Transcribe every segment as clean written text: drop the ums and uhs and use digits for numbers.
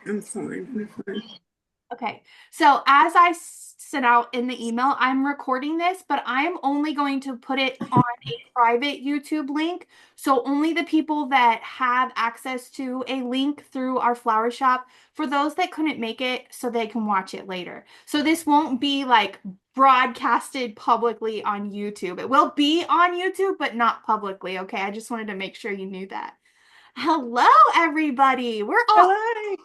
I'm fine. I'm fine. Okay, so as I sent out in the email, I'm recording this, but I'm only going to put it on a private YouTube link. So only the people that have access to a link through our flower shop, for those that couldn't make it, so they can watch it later. So this won't be like broadcasted publicly on YouTube. It will be on YouTube, but not publicly. Okay, I just wanted to make sure you knew that. Hello, everybody. Hello.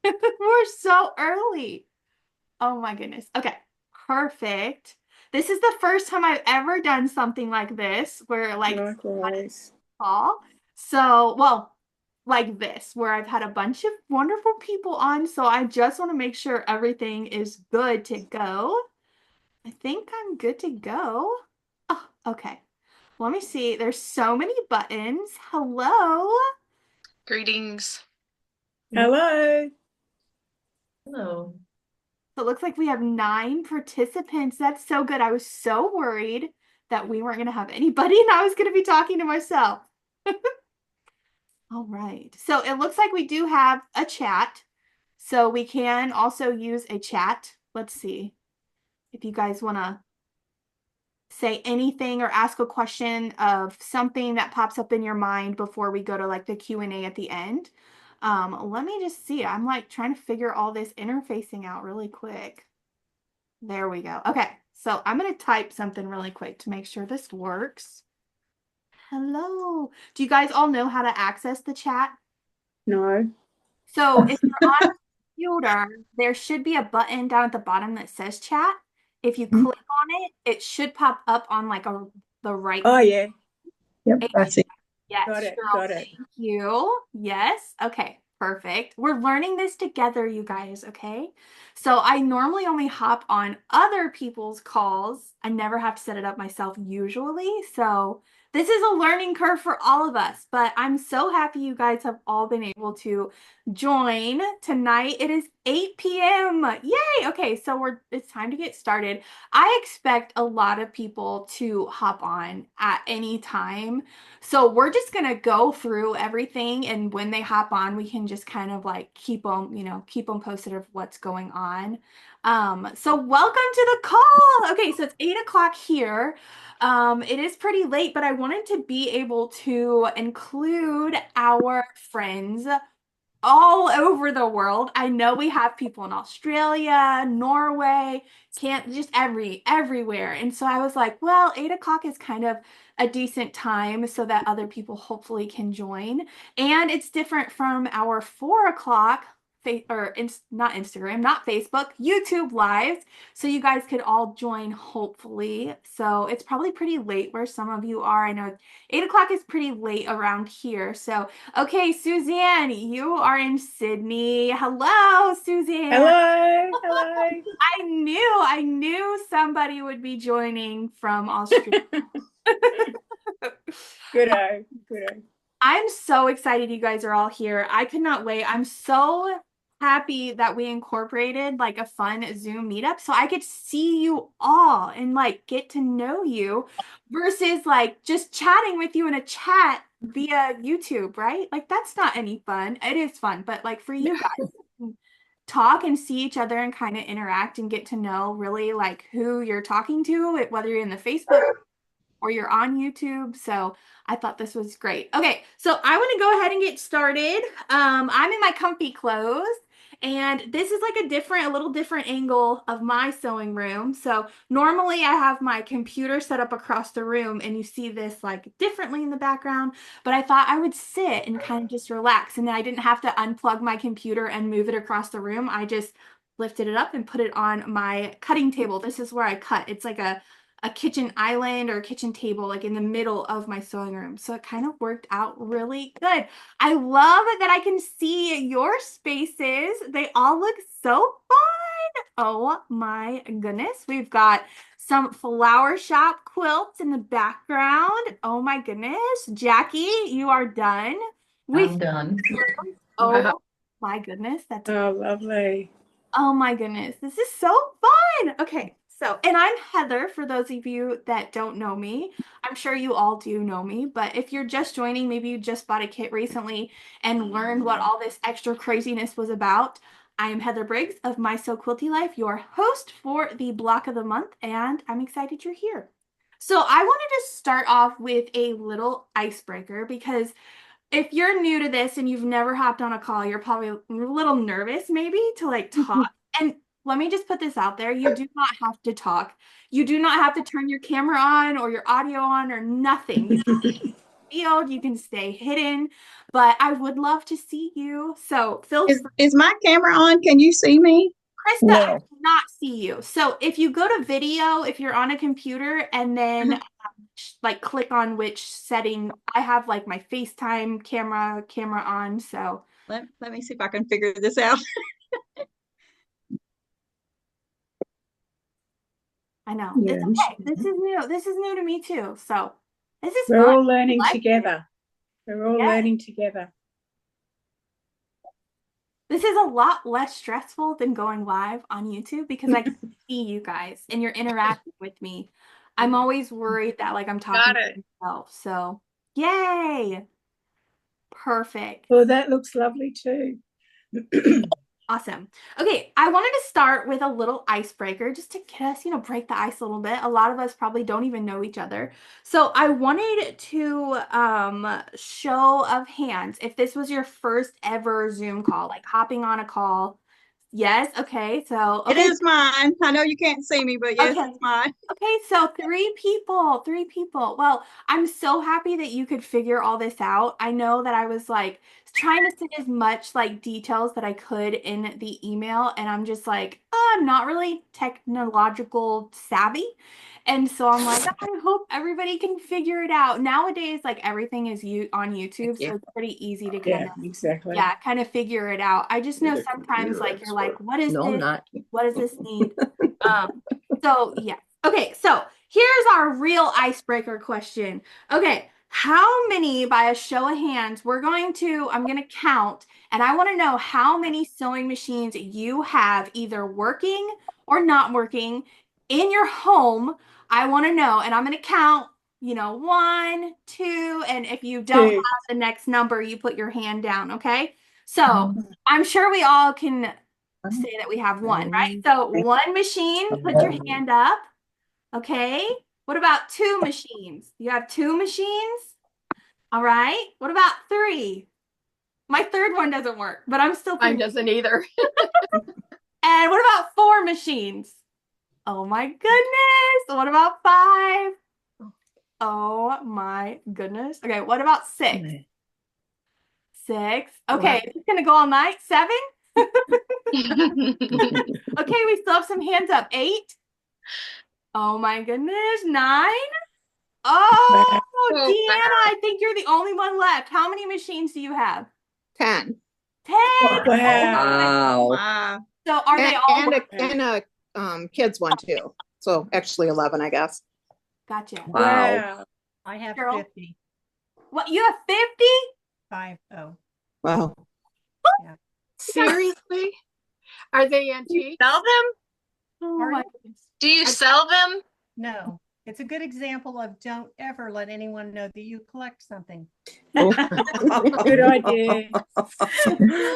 We're so early. Oh my goodness. Okay, perfect. This is the first time I've ever done something like this where like on a Likewise. call. So, well, like this, where I've had a bunch of wonderful people on. So I just want to make sure everything is good to go. I think I'm good to go. Oh, okay. Let me see. There's so many buttons. Hello. Greetings. Hello. Hello. So it looks like we have 9 participants. That's so good. I was so worried that we weren't going to have anybody and I was going to be talking to myself. All right. So it looks like we do have a chat. So we can also use a chat. Let's see if you guys want to say anything or ask a question of something that pops up in your mind before we go to like the Q&A at the end. Let me just see. I'm like trying to figure all this interfacing out really quick. There we go. Okay, so I'm going to type something really quick to make sure this works. Hello. Do you guys all know how to access the chat? No. So if you're on a computer, there should be a button down at the bottom that says chat. If you Hmm? click on it, it should pop up on like the right. Oh yeah. Yep, that's it. Yes, Got it. Cheryl, Got it. thank you. Yes. Okay, perfect. We're learning this together, you guys, okay? So I normally only hop on other people's calls. I never have to set it up myself usually. So this is a learning curve for all of us, but I'm so happy you guys have all been able to join tonight. It is 8 p.m. Yay! Okay, so it's time to get started. I expect a lot of people to hop on at any time. So we're just gonna go through everything, and when they hop on, we can just kind of like keep them posted of what's going on. So welcome to the call. Okay, so it's 8 o'clock here. It is pretty late, but I wanted to be able to include our friends all over the world. I know we have people in Australia, Norway, can't just everywhere. And so I was like, well, 8 o'clock is kind of a decent time so that other people hopefully can join. And it's different from our 4 o'clock not Instagram, not Facebook, YouTube lives. So you guys could all join hopefully. So it's probably pretty late where some of you are. I know 8 o'clock is pretty late around here. So okay, Suzanne, you are in Sydney. Hello, Suzanne. Hello. Hello. I knew somebody would be joining from Australia. Goodo. Goodo. I'm so excited you guys are all here. I could not wait. I'm so happy that we incorporated like a fun Zoom meetup so I could see you all and like get to know you versus like just chatting with you in a chat via YouTube, right? Like that's not any fun. It is fun, but like for you guys, talk and see each other and kind of interact and get to know really like who you're talking to, whether you're in the Facebook or you're on YouTube. So I thought this was great. Okay, so I want to go ahead and get started. I'm in my comfy clothes. And this is like a little different angle of my sewing room. So normally I have my computer set up across the room and you see this like differently in the background, but I thought I would sit and kind of just relax. And then I didn't have to unplug my computer and move it across the room. I just lifted it up and put it on my cutting table. This is where I cut. It's like a kitchen island or a kitchen table like in the middle of my sewing room. So it kind of worked out really good. I love that I can see your spaces. They all look so fun. Oh my goodness. We've got some flower shop quilts in the background. Oh my goodness. Jackie, you are done with I'm done. yours. Wow. Oh my goodness. That's Oh, lovely. Oh my goodness. This is so fun. Okay. So, and I'm Heather, for those of you that don't know me. I'm sure you all do know me, but if you're just joining, maybe you just bought a kit recently and learned what all this extra craziness was about. I am Heather Briggs of My So Quilty Life, your host for the block of the month, and I'm excited you're here. So, I wanted to start off with a little icebreaker because if you're new to this and you've never hopped on a call, you're probably a little nervous maybe to like talk. And let me just put this out there. You do not have to talk. You do not have to turn your camera on or your audio on or nothing. You can field, you can stay hidden, but I would love to see you. So feel free. Is my camera on? Can you see me? Krista, I No. cannot see you. So if you go to video, if you're on a computer and then like click on which setting, I have like my FaceTime camera on. So Let me see if I can figure this out. I know Yeah, it's okay. This is new. This is new to me too. So this is we're fun. all learning I like it. together. We're all Yes. learning together. This is a lot less stressful than going live on YouTube because I can see you guys and you're interacting with me. I'm always worried that like I'm talking to myself. So yay. Perfect. Well, that looks lovely too. Awesome. Okay, I wanted to start with a little icebreaker just to get us, break the ice a little bit. A lot of us probably don't even know each other. So I wanted to show of hands if this was your first ever Zoom call, like hopping on a call. Yes, okay. So It is mine. I know you can't see me, but yes, Okay. it's mine. Okay, so three people. Well, I'm so happy that you could figure all this out. I know that I was like trying to send as much like details that I could in the email, and I'm just like, I'm not really technological savvy. And so I'm like, I hope everybody can figure it out. Nowadays, like everything is on YouTube, so it's pretty easy to kind Yeah, of exactly. kind of figure it out. I just know You're the sometimes computer like you're like, expert. what is No, I'm this? not. What does this need? So yeah. Okay, so here's our real icebreaker question. Okay, how many, by a show of hands, I'm gonna count, and I want to know how many sewing machines you have either working or not working in your home. I want to know, and I'm gonna count, 1, 2, and if you don't have the next number, you put your hand down, okay? So I'm sure we all can say that we have one, right? So one machine, put your hand up. Okay. What about two machines? You have two machines? All right. What about three? My third one doesn't work, but I'm still Mine pretty. doesn't either. And what about four machines? Oh my goodness. What about five? Oh my goodness. Okay. What about six? Six. Okay. It's gonna go all night. Seven? Okay. We still have some hands up. Eight. Oh my goodness. Nine. Oh, Oh, Deanna, I think you're the only one left. How many machines do you have? 10. 10. Wow. Wow. So are they all And a kids one too. So actually 11, I guess. Gotcha. Wow. I have Cheryl? 50. What, you have 50? 50. Wow. seriously? Are they antique? Sell them? Oh Pardon? my goodness. Do you sell them? No, it's a good example of don't ever let anyone know that you collect something. Good idea.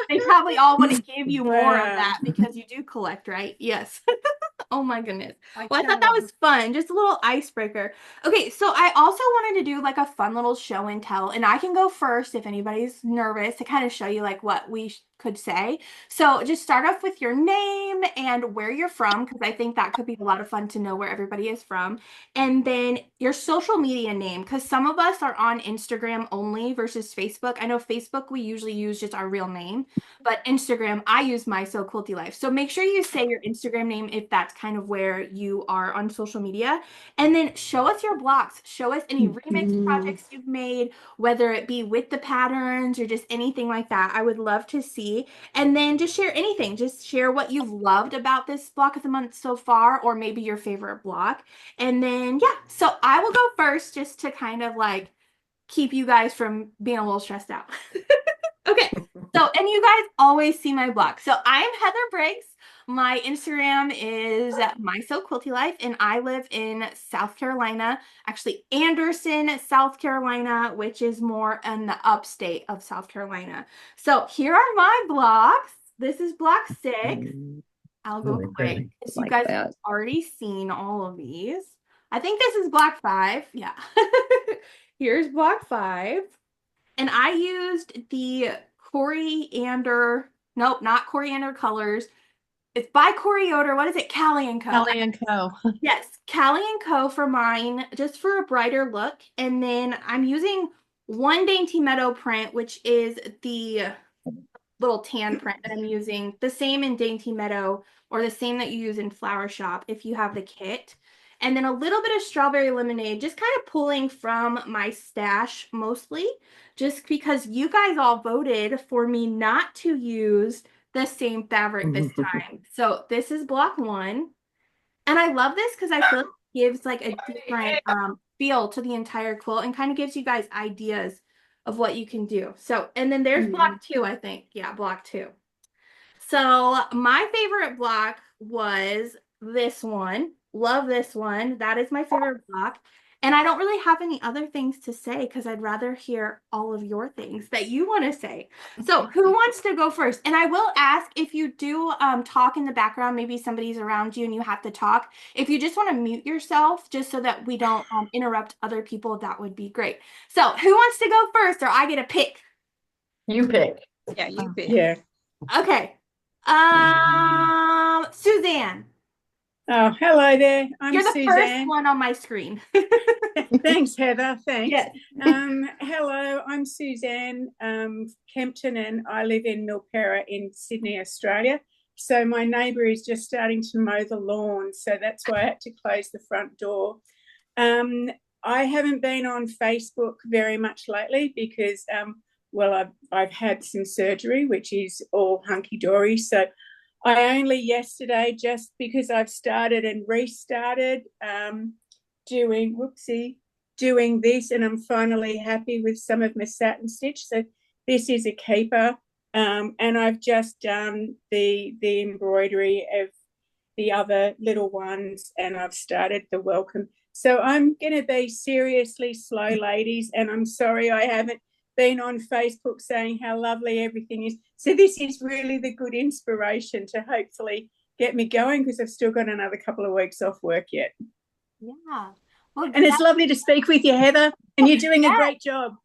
They probably all want to give you more of Wow. that because you do collect, right? Yes. Oh my goodness. Well, I tell thought that them, was fun. Just a little icebreaker. Okay, so I also wanted to do like a fun little show and tell, and I can go first if anybody's nervous to kind of show you like what we could say. So just start off with your name and where you're from, because I think that could be a lot of fun to know where everybody is from. And then your social media name, because some of us are on Instagram only versus Facebook. I know Facebook, we usually use just our real name, but Instagram, I use My So Quilty Life. So make sure you say your Instagram name if that's kind of where you are on social media. And then show us your blocks. Show us any remix projects you've made, whether it be with the patterns or just anything like that. I would love to see. And then just share anything. Just share what you've loved about this block of the month so far, or maybe your favorite block. And then, yeah, so I will go first just to kind of like keep you guys from being a little stressed out. Okay. So, and you guys always see my block. So I am Heather Briggs. my Instagram is My So Quilty Life, and I live in South Carolina, actually Anderson, South Carolina, which is more in the upstate of South Carolina. So here are my blocks. This is block 6. I'll go quick because you guys have already seen all of these. I think this is block 5. Yeah. Here's block 5. And I used the coriander, nope, not coriander colors. It's by Yoder. What is it? Callie & Co. Kelly and Co. Yes, Callie & Co. for mine, just for a brighter look. And then I'm using one Dainty Meadow print, which is the little tan print that I'm using. The same in Dainty Meadow, or the same that you use in Flower Shop if you have the kit. And then a little bit of Strawberry Lemonade, just kind of pulling from my stash mostly, just because you guys all voted for me not to use the same fabric this time. So this is block 1. And I love this because I feel like it gives like a different feel to the entire quilt and kind of gives you guys ideas of what you can do. So, and then there's block 2, I think. Yeah, block 2. So my favorite block was this one. Love this one. That is my favorite block. And I don't really have any other things to say because I'd rather hear all of your things that you want to say. So who wants to go first? And I will ask, if you do talk in the background, maybe somebody's around you and you have to talk. If you just want to mute yourself just so that we don't interrupt other people, that would be great. So who wants to go first, or I get a pick? You pick. Yeah, you pick. Yeah. Okay. Suzanne. Oh, hello there. I'm You're the Suzanne. first one on my screen. Thanks, Heather. Thanks. Yes. Hello, I'm Suzanne Kempton, and I live in Milperra in Sydney, Australia. So my neighbour is just starting to mow the lawn, so that's why I had to close the front door. I haven't been on Facebook very much lately because, well, I've had some surgery, which is all hunky-dory. So I only yesterday, just because I've started and restarted doing this, and I'm finally happy with some of my satin stitch. So this is a keeper, and I've just done the embroidery of the other little ones, and I've started the welcome. So I'm going to be seriously slow, ladies, and I'm sorry I haven't been on Facebook saying how lovely everything is. So this is really the good inspiration to hopefully get me going, because I've still got another couple of weeks off work yet. Yeah. Well, and it's lovely to speak with you, Heather, and you're doing a great job.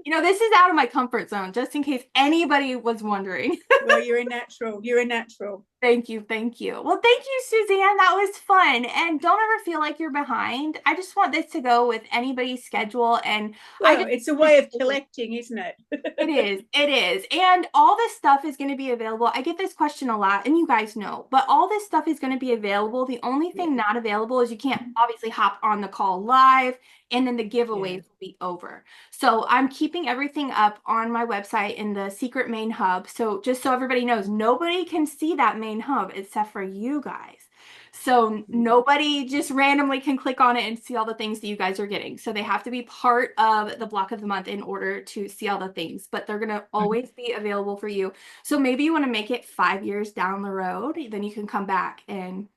You know, this is out of my comfort zone, just in case anybody was wondering. Well, you're a natural. You're a natural. Thank you. Thank you. Well, thank you, Suzanne. That was fun. And don't ever feel like you're behind. I just want this to go with anybody's schedule. And it's a way of collecting, isn't it? It is. It is. And all this stuff is going to be available. I get this question a lot, and you guys know, but all this stuff is going to be available. The only thing not available is you can't obviously hop on the call live, and then the giveaways will be over. So I'm keeping everything up on my website in the secret main hub. So just so everybody knows, nobody can see that main hub except for you guys. So nobody just randomly can click on it and see all the things that you guys are getting. So they have to be part of the block of the month in order to see all the things, but they're going to always be available for you. So maybe you want to make it 5 years down the road, then you can come back and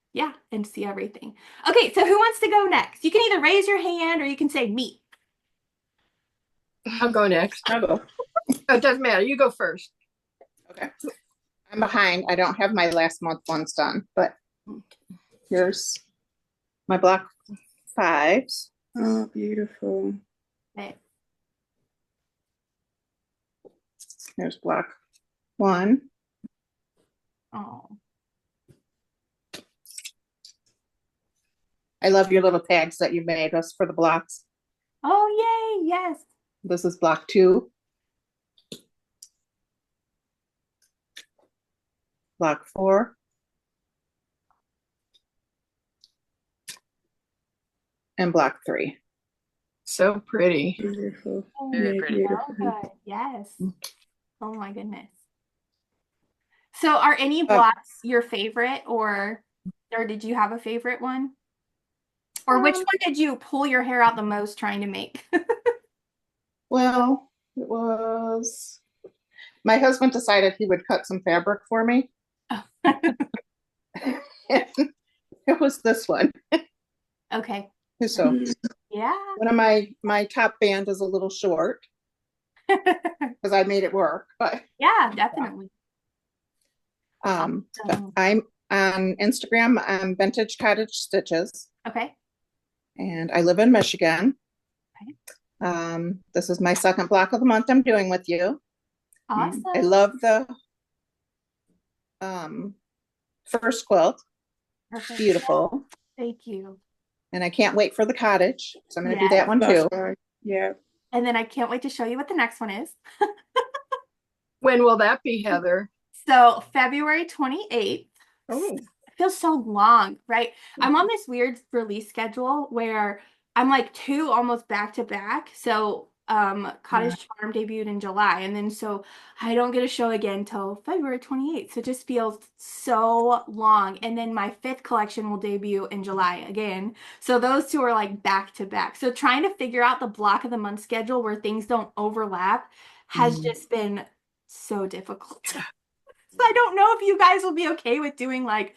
and see everything. Okay, so who wants to go next? You can either raise your hand or you can say me. I'll go next. I'll go. Oh, it doesn't matter. You go first. Okay. I'm behind. I don't have my last month ones done, but here's my block 5s. Oh, beautiful. Okay. Here's block 1. Oh. I love your little tags that you made us for the blocks. Oh, yay. Yes. This is block 2. Block 4. And block 3. So pretty. Beautiful. Oh, Very pretty. Beautiful. good. Yes. Oh my goodness. So are any blocks your favorite, or did you have a favorite one? Or which one did you pull your hair out the most trying to make? Well, it was my husband decided he would cut some fabric for me. It was this one. Okay. So Yeah. one of my top band is a little short because I made it work, but Yeah, definitely. but Awesome. I'm on Instagram. I'm Vintage Cottage Stitches, Okay. and I live in Michigan. This is my second block of the month I'm doing with you. Awesome. I love the first quilt. Perfect. Beautiful. Thank you. And I can't wait for the cottage. So I'm going to do Yes. that one too. Yeah. And then I can't wait to show you what the next one is. When will that be, Heather? So February 28th. Oh, It feels so long, right? I'm on this weird release schedule where I'm like 2 almost back to back. So Cottage Charm debuted in July, and then so I don't get a show again till February 28th. So it just feels so long. And then my 5th collection will debut in July again. So those 2 are like back to back. So trying to figure out the block of the month schedule where things don't overlap has just been so difficult. So I don't know if you guys will be okay with doing like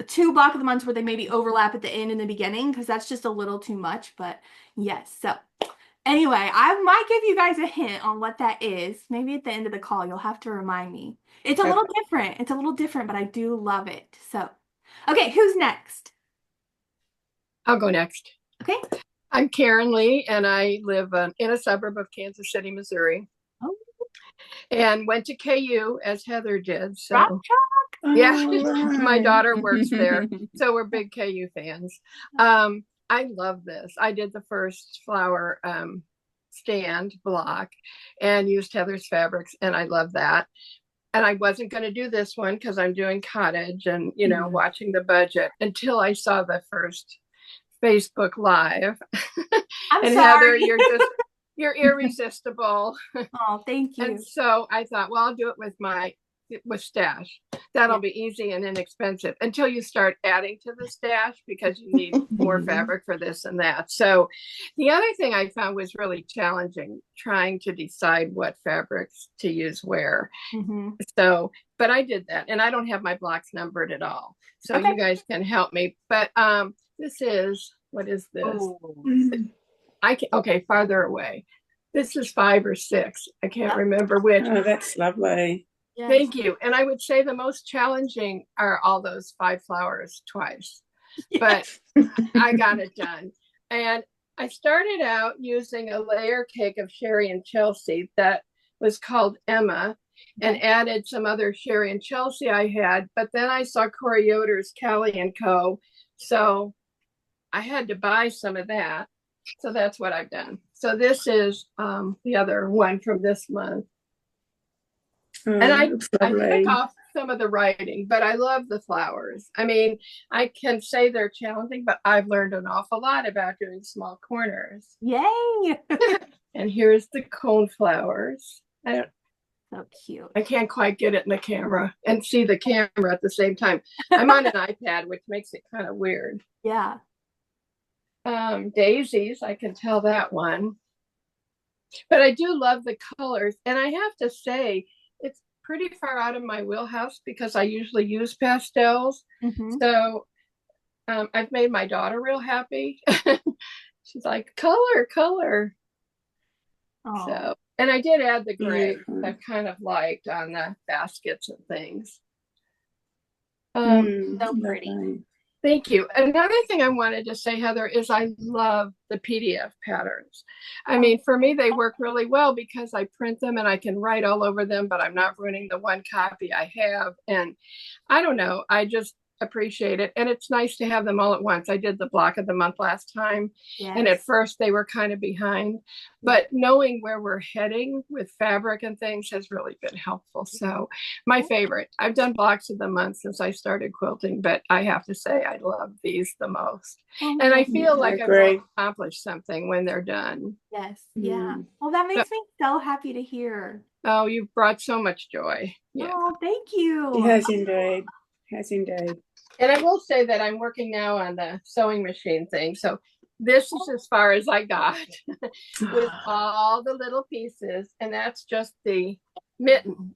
2 block of the months where they maybe overlap at the end and the beginning, because that's just a little too much. But yes, so anyway, I might give you guys a hint on what that is. Maybe at the end of the call, you'll have to remind me. It's a little different. It's a little different, but I do love it. So, okay, who's next? I'll go next. Okay. I'm Karen Lee, and I live in a suburb of Kansas City, Missouri. Oh, And went to KU as Heather did. So Rock Chalk. yeah, Oh, my right. daughter works there. So we're big KU fans. I love this. I did the first flower stand block and used Heather's fabrics, and I love that. And I wasn't going to do this one because I'm doing cottage and, you know, watching the budget until I saw the first Facebook Live. I'm and sorry. Heather, you're irresistible. Oh, thank you. And so I thought, well, I'll do it with stash. That'll be easy and inexpensive until you start adding to the stash because you need more fabric for this and that. So the other thing I found was really challenging, trying to decide what fabrics to use where. So, but I did that, and I don't have my blocks numbered at all. So you guys can help me. But this is, what is this? Okay, farther away. This is 5 or 6. I can't remember which. Oh, that's lovely. Yes. Thank you. And I would say the most challenging are all those 5 flowers twice. But I got it done. And I started out using a layer cake of Sherry and Chelsea that was called Emma, and added some other Sherry and Chelsea I had. But then I saw Corey Yoder's Callie and Co. So I had to buy some of that. So that's what I've done. So this is the other one from this month. And I took off some of the writing, but I love the flowers. I mean, I can say they're challenging, but I've learned an awful lot about doing small corners. Yay! And here's the cone flowers. So cute. I can't quite get it in the camera and see the camera at the same time. I'm on an iPad, which makes it kind of weird. Yeah. Daisies, I can tell that one. But I do love the colors. And I have to say, it's pretty far out of my wheelhouse because I usually use pastels. So I've made my daughter real happy. She's like, color. Oh. So, and I did add the gray I kind of liked on the baskets and things. So pretty. Thank you. Another thing I wanted to say, Heather, is I love the PDF patterns. I mean, for me, they work really well because I print them and I can write all over them, but I'm not ruining the one copy I have. And I don't know, I just appreciate it. And it's nice to have them all at once. I did the block of the month last time. And at first they were kind of behind, but knowing where we're heading with fabric and things has really been helpful. So my favorite, I've done blocks of the month since I started quilting, but I have to say I love these the most. And I feel like I've really accomplished something when they're done. Yes. Yeah. Well, that makes me so happy to hear. Oh, you've brought so much joy. Yeah. Oh, thank you. Yes, indeed. Yes, indeed. And I will say that I'm working now on the sewing machine thing. So this is as far as I got with all the little pieces. And that's just the mitten.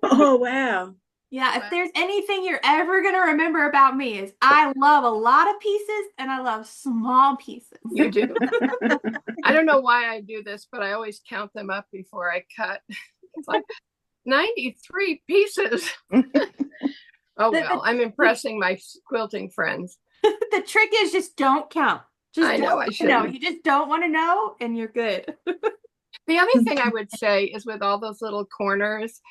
Oh, wow. Yeah, if Well, there's anything you're ever gonna remember about me is I love a lot of pieces and I love small pieces. you do. I don't know why I do this, but I always count them up before I cut. It's like 93 pieces. Oh, well, I'm impressing my quilting friends. The trick is just don't count. Just I know don't I know. shouldn't. You just don't want to know and you're good. The other thing I would say is with all those little corners,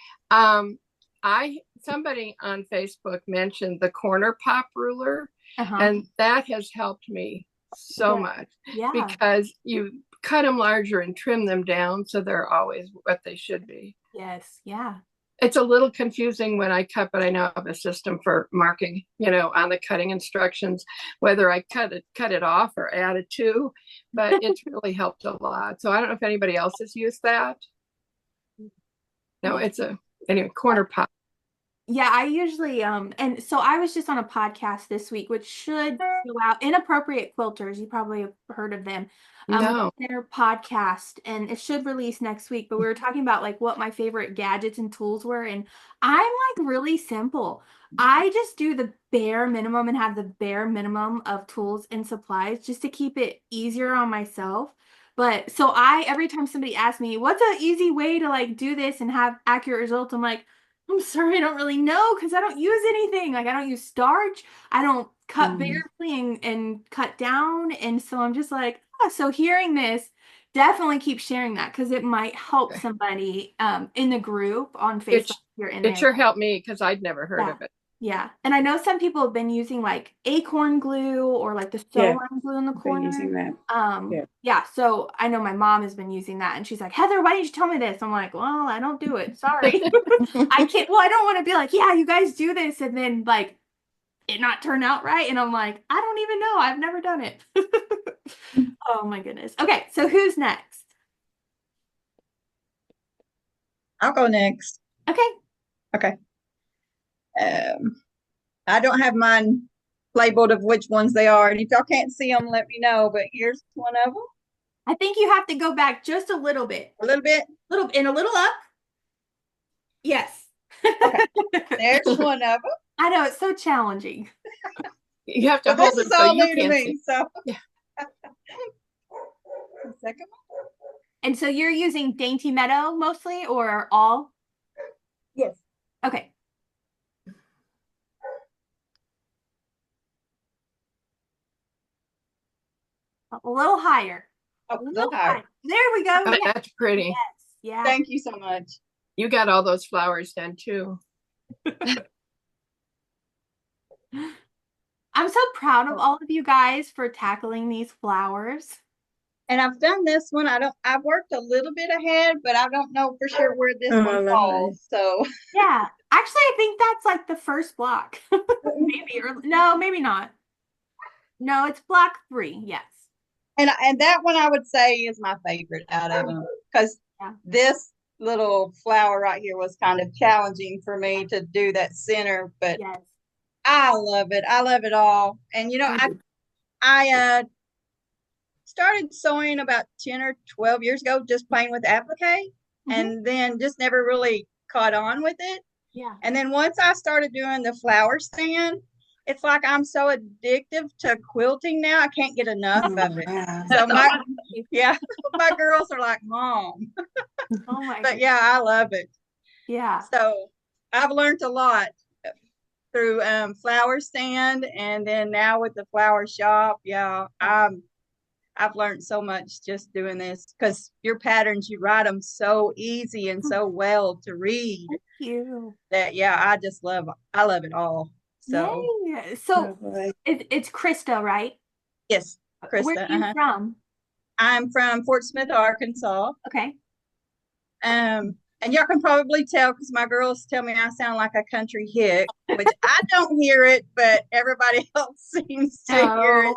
somebody on Facebook mentioned the corner pop ruler, and that has helped me so much Yeah. because you cut them larger and trim them down so they're always what they should be. Yes. Yeah. It's a little confusing when I cut, but I now have a system for marking, on the cutting instructions, whether I cut it off or add it to, but it's really helped a lot. So I don't know if anybody else has used that. No, anyway, corner pop. Yeah, I usually and so I was just on a podcast this week, which should go out. Inappropriate Quilters, you probably have heard of them. No. Their podcast, and it should release next week. But we were talking about like what my favorite gadgets and tools were, and I'm like really simple. I just do the bare minimum and have the bare minimum of tools and supplies just to keep it easier on myself. But so every time somebody asks me, what's an easy way to like do this and have accurate results, I'm like, I'm sorry, I don't really know because I don't use anything. Like I don't use starch. I don't cut barely and cut down. And so I'm just like, so hearing this, definitely keep sharing that because it might help somebody in the group on Facebook. It sure helped me because I'd never heard of it. Yeah. And I know some people have been using like acorn glue or like the sew line glue in the corner. Using that. Yeah. So I know my mom has been using that and she's like, Heather, why didn't you tell me this? I'm like, well, I don't do it. Sorry. I can't. Well, I don't want to be like, yeah, you guys do this. And then like it not turn out right. And I'm like, I don't even know. I've never done it. Oh my goodness. Okay. So who's next? I'll go next. Okay. Okay. I don't have mine labeled of which ones they are. And if y'all can't see them, let me know. But here's one of them. I think you have to go back just a little bit. A little bit? And a little up. Yes. Okay. There's one of them. I know, it's so challenging. You have to hold this it is so all you new to can me. see. So Yeah. The second one? And so you're using Dainty Meadow mostly or all? Yes. Okay. A little higher. Oh, a little higher. There we go. Oh, Yes. that's pretty. Yes. Yeah. Thank you so much. You got all those flowers done too. I'm so proud of all of you guys for tackling these flowers. And I've done this one. I've worked a little bit ahead, but I don't know for sure where this one falls. So yeah, actually, I think that's like the first block. Maybe, or no, maybe not. No, it's block 3. Yes. And that one I would say is my favorite out of them because this little flower right here was kind of challenging for me to do that center, but I love it. I love it all. And I started sewing about 10 or 12 years ago, just playing with applique, and then just never really caught on with it. Yeah. And then once I started doing the flower stand, it's like I'm so addictive to quilting now. I can't get enough of it. So my girls are like, Mom. Oh my But yeah, I love it. Yeah. So I've learned a lot through Flower Stand, and then now with the Flower Shop. Yeah, I've learned so much just doing this because your patterns, you write them so easy and so well to read. Thank you. That I love it all. So yay. So it's Krista, right? Yes, Krista. Where are you from? I'm from Fort Smith, Arkansas. Okay. And y'all can probably tell because my girls tell me I sound like a country hick, which I don't hear it, but everybody else seems to hear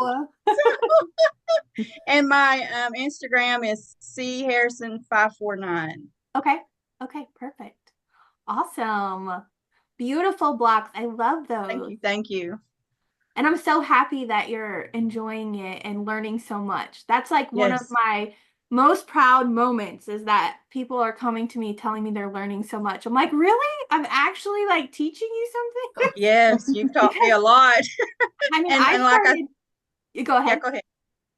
it. And my Instagram is charrison549. Okay. Okay. Perfect. Awesome. Beautiful blocks. I love those. Thank you. And I'm so happy that you're enjoying it and learning so much. That's like one of my most proud moments is that people are coming to me telling me they're learning so much. I'm like, really? I'm actually like teaching you something? Yes, you've taught me a Because lot. I mean, And I like started, go yeah, ahead. go ahead.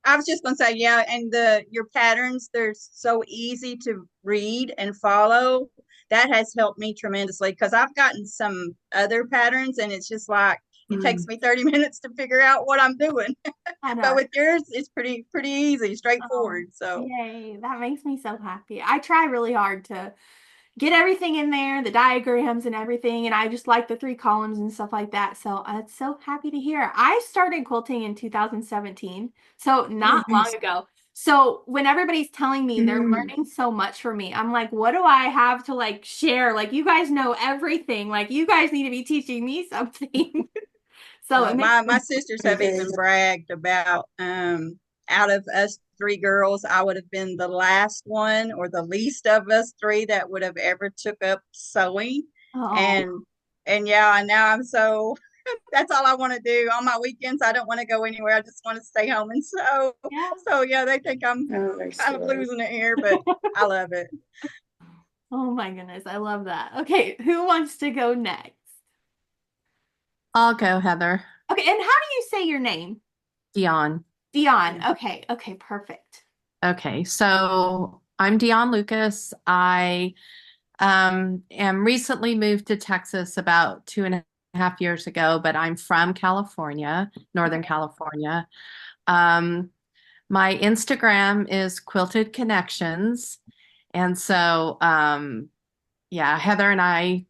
I was just gonna say, yeah, and your patterns, they're so easy to read and follow. That has helped me tremendously because I've gotten some other patterns and it's just like it takes me 30 minutes to figure out what I'm doing. I But know. with yours, it's pretty easy, Oh, straightforward. So yay. That makes me so happy. I try really hard to get everything in there, the diagrams and everything. And I just like the 3 columns and stuff like that. So I'm so happy to hear. I started quilting in 2017, so not long ago. So when everybody's telling me they're learning so much from me, I'm like, what do I have to like share? Like, you guys know everything. Like, you guys need to be teaching me something. So it makes my sisters have even bragged about out of us 3 girls, I would have been the last one or the least of us 3 that would have ever took up sewing. oh, And yeah, and now I'm so that's all I want to do on my weekends. I don't want to go anywhere. I just want to stay home and sew. yeah. So yeah, they think I'm kind of losing it here, but I love it. Oh my goodness, I love that. Okay, who wants to go next? I'll go, Heather. Okay, and how do you say your name? Dion. Dion. Okay, okay, perfect. Okay, so I'm Dion Lucas. I am recently moved to Texas about 2.5 years ago, but I'm from California, Northern California. Um, my Instagram is Quilted Connections. And so, yeah, Heather and I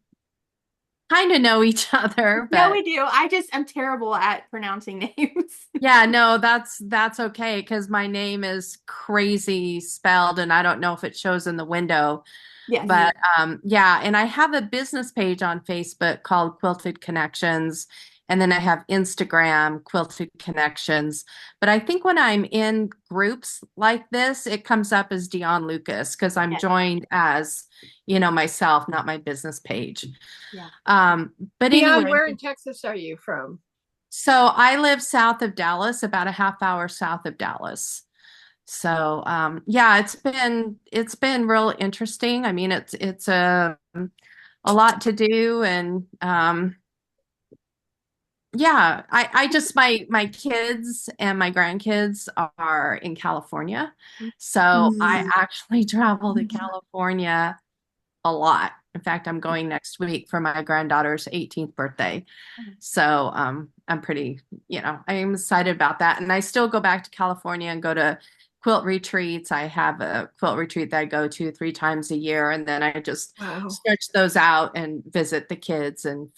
kind of know each other, Yeah, but we do. I'm terrible at pronouncing names. yeah, no, that's okay because my name is crazy spelled and I don't know if it shows in the window. Yes. But yeah, and I have a business page on Facebook called Quilted Connections, and then I have Instagram Quilted Connections. But I think when I'm in groups like this, it comes up as Dion Lucas because I'm Yes. joined as, myself, not my business page. Yeah. But Dion, anyway, where in Texas are you from? so I live south of Dallas, about a half hour south of Dallas. So yeah, it's been real interesting. I mean, it's a lot to do, and yeah, I just my kids and my grandkids are in California, so I actually travel to California a lot. In fact, I'm going next week for my granddaughter's 18th birthday. So I'm pretty, I'm excited about that. And I still go back to California and go to quilt retreats. I have a quilt retreat that I go to 3 times a year. And then I just stretch those out and visit the kids and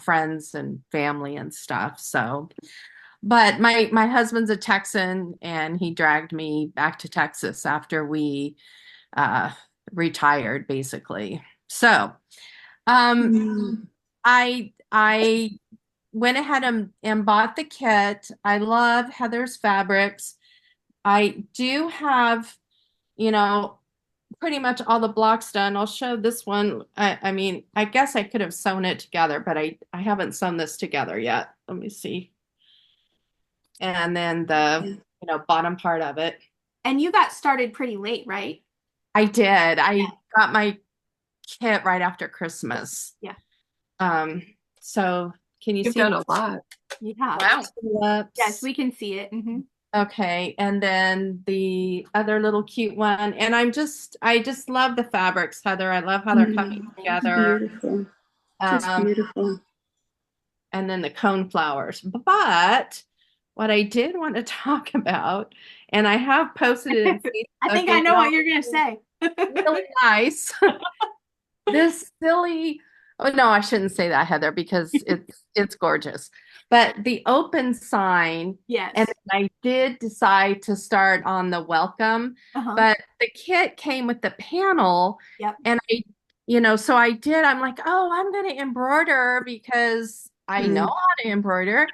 friends and family and stuff. So, but my husband's a Texan and he dragged me back to Texas after we uh retired basically. So, I went ahead and bought the kit. I love Heather's fabrics. I do have, you know, pretty much all the blocks done. I'll show this one. I mean, I guess I could have sewn it together, but I haven't sewn this together yet. Let me see. And then the, bottom part of it. And you got started pretty late, right? I did. I got my kit right after Christmas. Yeah. So can you You've see? done a lot. Yeah. Wow. Yes, we can see it. Okay, and then the other little cute one, and I just love the fabrics, Heather. I love how they're coming together. Beautiful. Just beautiful. And then the cone flowers. But what I did want to talk about, and I have posted it in Facebook. I think I know what you're gonna say. Really nice. This silly, oh no, I shouldn't say that, Heather, because it's gorgeous. But the open sign, Yes. and I did decide to start on the welcome, but the kit came with the panel, and so I did. I'm like, oh, I'm going to embroider because I know how to embroider,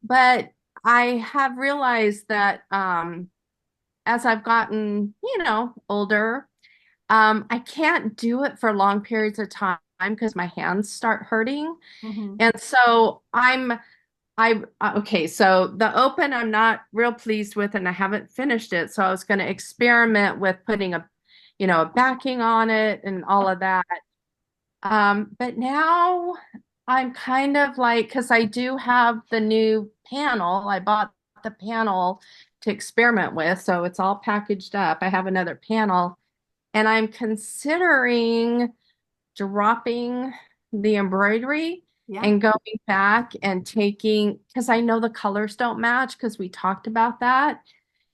but I have realized that as I've gotten, older, I can't do it for long periods of time because my hands start hurting. And so Okay, so the open I'm not real pleased with, and I haven't finished it. So I was going to experiment with putting a backing on it and all of that. But now I'm kind of like, because I do have the new panel. I bought the panel to experiment with, so it's all packaged up. I have another panel, and I'm considering dropping the embroidery and going back and taking, because I know the colors don't match, because we talked about that,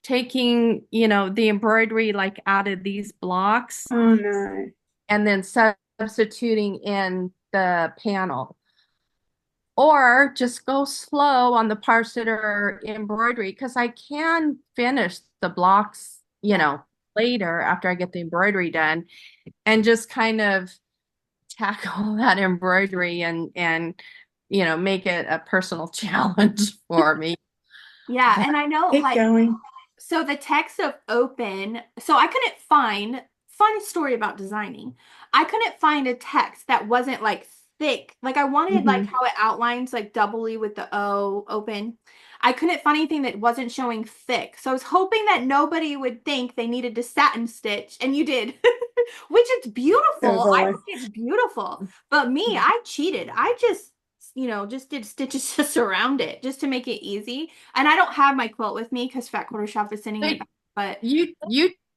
taking, the embroidery like out of these blocks Oh no. and then substituting in the panel. Or just go slow on the parts that are embroidery, because I can finish the blocks, later after I get the embroidery done, and just kind of tackle that embroidery and make it a personal challenge for me. Yeah, and I know Keep going. so the text of open, so I couldn't find, funny story about designing. I couldn't find a text that wasn't like thick. Like I wanted like how it outlines like doubly with the O open. I couldn't find anything that wasn't showing thick. So I was hoping that nobody would think they needed to satin stitch, and you did. Which is beautiful. I think it's beautiful. But me, I cheated. I just did stitches just around it just to make it easy. And I don't have my quilt with me because Fat Quarter Shop is sending it back. But you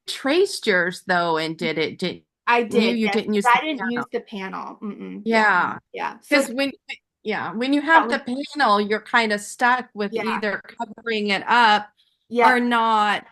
traced yours though and did it. I did. You yes, didn't use I the didn't panel. use the panel. Yeah. Yeah. Because So when you have the panel, you're kind of stuck with either covering it up or not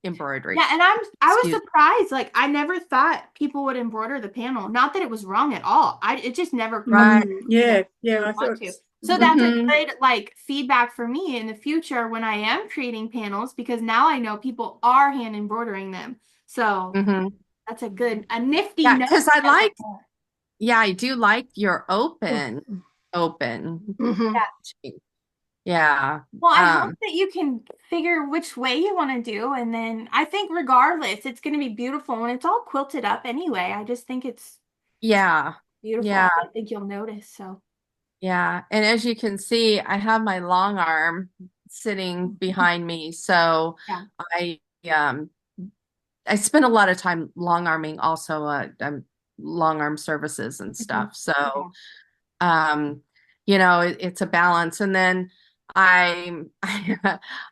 embroidery. Yeah, and I was surprised. Like I never thought people would embroider the panel. Not that it was wrong at all. It just never Right. Yeah. I thought to. So that's a good like feedback for me in the future when I am creating panels, because now I know people are hand embroidering them. So that's a nifty note. Because I do like your open. Yeah. Well, I hope that you can figure which way you want to do. And then I think regardless, it's going to be beautiful when it's all quilted up anyway. I just think it's beautiful. Yeah. I think you'll notice. So yeah. And as you can see, I have my long arm sitting behind me. So I spend a lot of time long arming also long arm services and stuff. So it's a balance. And then I'm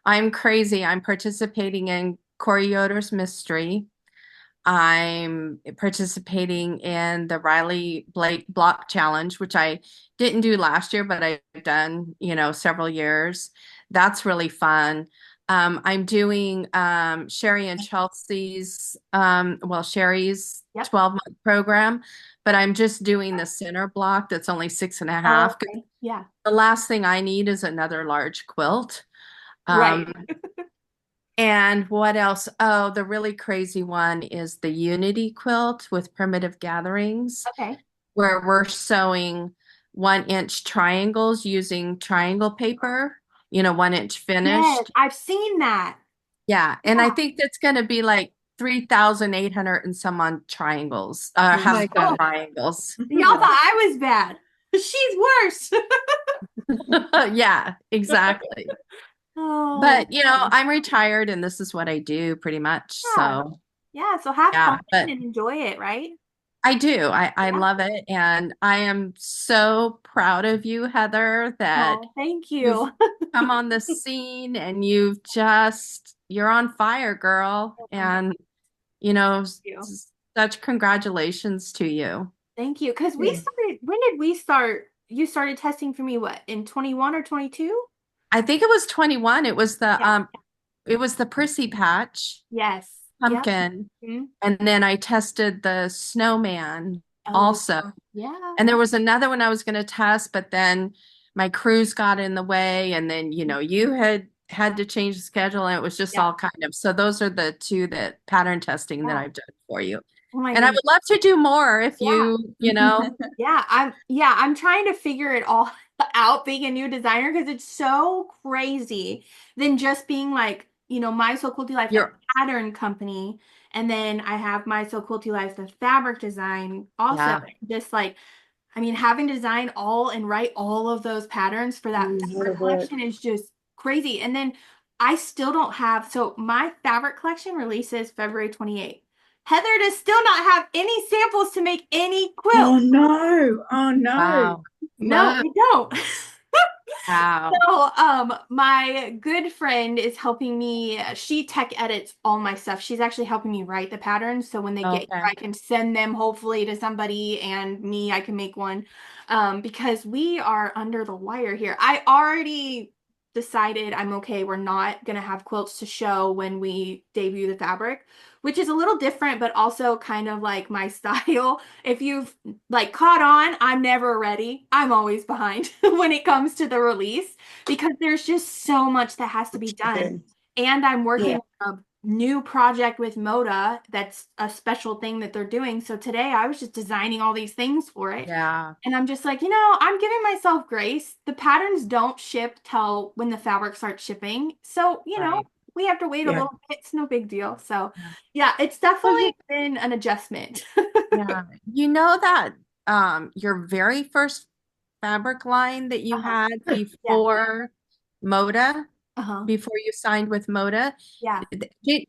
I'm crazy. I'm participating in Corey Yoder's mystery. I'm participating in the Riley Blake block challenge, which I didn't do last year, but I've done, several years. That's really fun. I'm doing Sherry and Chelsea's, Sherry's 12-month program, but I'm just doing the center block that's only 6.5. okay. Yeah. The last thing I need is another large quilt. Right. And what else? Oh, the really crazy one is the Unity quilt with primitive gatherings. Okay. Where we're sewing 1-inch triangles using triangle paper, 1-inch finished. Yes, I've seen that. Yeah. And I think that's going to be like 3,800 and some on triangles. Triangles. Y'all thought I was bad. She's worse. Yeah, exactly. But I'm retired and this is what I do pretty much. So so have fun and enjoy it, right? I do. I love it. And I am so proud of you, Heather, that thank you. you've come on the scene and you're on fire, girl. And such congratulations to you. Thank you. Because when did we start? You started testing for me, what, in 21 or 22? I think it was 21. It was the Prissy patch. Yes. Pumpkin. Yep. And then I tested the snowman also. Yeah. And there was another one I was going to test, but then my cruise got in the way. And then, you had to change the schedule and it was just all kind of, so those are the two pattern testing that I've done for you. Oh and I would love to do more if I'm trying to figure it all out being a new designer, because it's so crazy than just being like, My So Quilty Life, a pattern company, and then I have My So Quilty Life, the fabric design also. Just like I mean, having to design all and write all of those patterns for that fabric collection is just crazy. And then I still don't have, so my fabric collection releases February 28th. Heather does still not have any samples to make any quilt. Oh no. Oh no. Wow. No, we don't. Wow. So, my good friend is helping me. She tech edits all my stuff. She's actually helping me write the patterns. So when they get here, I can send them hopefully to somebody and me, I can make one. Because we are under the wire here. I already decided I'm okay. We're not going to have quilts to show when we debut the fabric, which is a little different, but also kind of like my style. If you've like caught on, I'm never ready. I'm always behind when it comes to the release because there's just so much that has to be done. And I'm working on a new project with Moda that's a special thing that they're doing. So today I was just designing all these things for it. Yeah. And I'm just like, I'm giving myself grace. The patterns don't ship till when the fabric starts shipping. So, Right. we have to wait a little bit. It's no big deal. So, yeah, it's definitely been an adjustment. Yeah. You know that your very first fabric line that you had before Moda, before you signed with Moda, Yeah.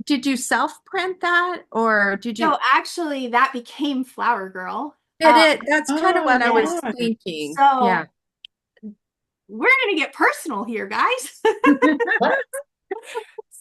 did you self-print that or did you? No, actually, that became Flower Girl. Did it? That's kind of what I was nice. thinking. So Yeah. we're going to get personal here, guys.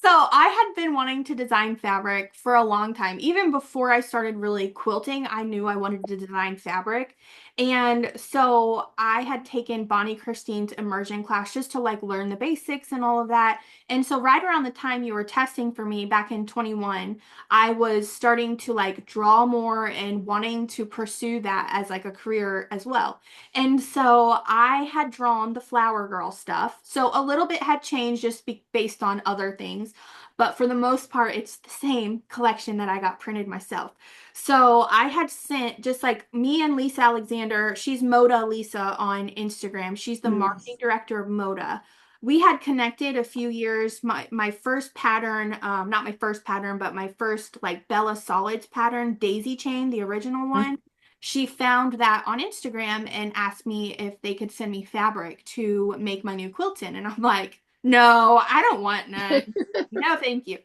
So I had been wanting to design fabric for a long time. Even before I started really quilting, I knew I wanted to design fabric. And so I had taken Bonnie Christine's immersion class just to like learn the basics and all of that. And so right around the time you were testing for me back in 21, I was starting to like draw more and wanting to pursue that as like a career as well. And so I had drawn the Flower Girl stuff. So a little bit had changed just based on other things. But for the most part, it's the same collection that I got printed myself. So I had sent just like me and Lisa Alexander, she's Moda Lisa on Instagram. She's the marketing director of Moda. We had connected a few years. My first pattern, not my first pattern, but my first like Bella Solids pattern, Daisy Chain, the original one. She found that on Instagram and asked me if they could send me fabric to make my new quilt in. And I'm like, no, I don't want none. No, thank you.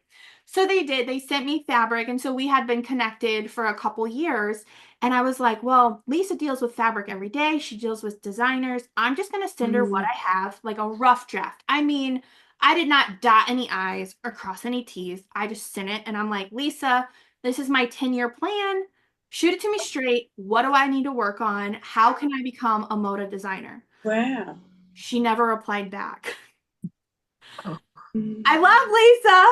So they did. They sent me fabric. And so we had been connected for a couple years. And I was like, well, Lisa deals with fabric every day. She deals with designers. I'm just going to send her what I have, like a rough draft. I mean, I did not dot any I's or cross any T's. I just sent it. And I'm like, Lisa, this is my 10-year plan. Shoot it to me straight. What do I need to work on? How can I become a Moda designer? Wow. She never replied back. I love Lisa,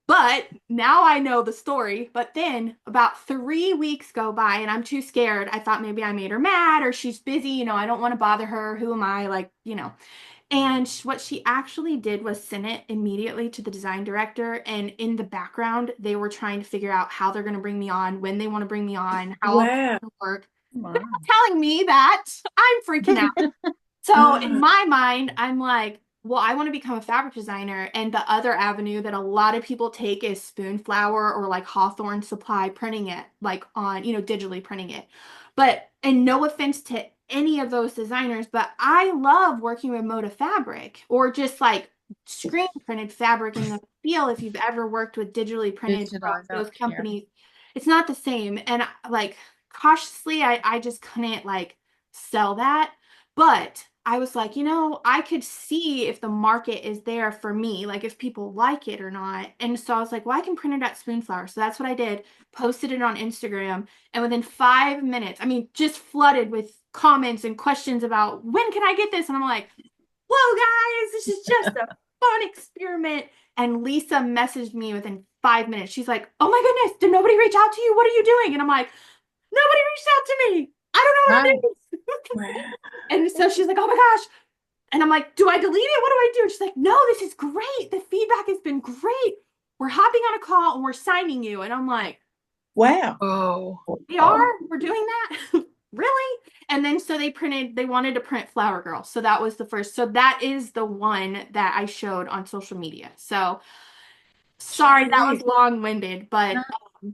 but now I know the story. But then about 3 weeks go by and I'm too scared. I thought maybe I made her mad or she's busy. I don't want to bother her. Who am I? And what she actually did was send it immediately to the design director. And in the background, they were trying to figure out how they're going to bring me on, when they want to bring me on, how it's going to work. They're not telling me that. I'm freaking out. So in my mind, I'm like, well, I want to become a fabric designer. And the other avenue that a lot of people take is spoon flower or like Hawthorne Supply printing it, like on, digitally printing it. And no offense to any of those designers, but I love working with Moda fabric or just like screen printed fabric in the feel. If you've ever worked with digitally printed from those companies, it's not the same. And like cautiously, I just couldn't like sell that. But I was like, I could see if the market is there for me, like if people like it or not. And so I was like, well, I can print it at Spoonflower. So that's what I did, posted it on Instagram. And within 5 minutes, I mean, just flooded with comments and questions about when can I get this? And I'm like, whoa, guys, this is just a fun experiment. And Lisa messaged me within 5 minutes. She's like, oh my goodness, did nobody reach out to you? What are you doing? And I'm like, nobody reached out to me. I don't know what it is. And so she's like, oh my gosh. And I'm like, do I delete it? What do I do? And she's like, no, this is great. The feedback has been great. We're hopping on a call and we're signing you. And I'm like, wow. Oh, we're doing that? Really? And then so they wanted to print Flower Girl. So that was the first. So that is the one that I showed on social media. So sorry, that was long-winded, but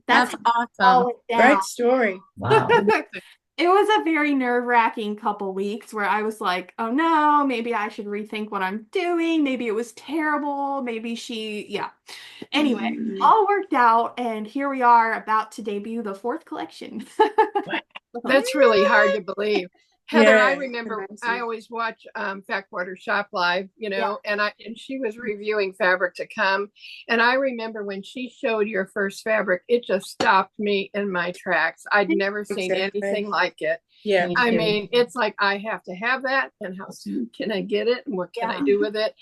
that's awesome. Great story. Wow. It was a very nerve-wracking couple weeks where I was like, oh no, maybe I should rethink what I'm doing. Maybe it was terrible. Maybe yeah. Anyway, all worked out, and here we are about to debut the 4th collection. That's really hard to believe. Heather, I Yeah, remember I amazing. always watch Fat Quarter Shop Live, you know, and she was reviewing fabric to come. And I remember when she showed your first fabric, it just stopped me in my tracks. I'd never seen anything like it. Yeah. I mean, it's like I have to have that, and how soon can I get it, and what can I do with it?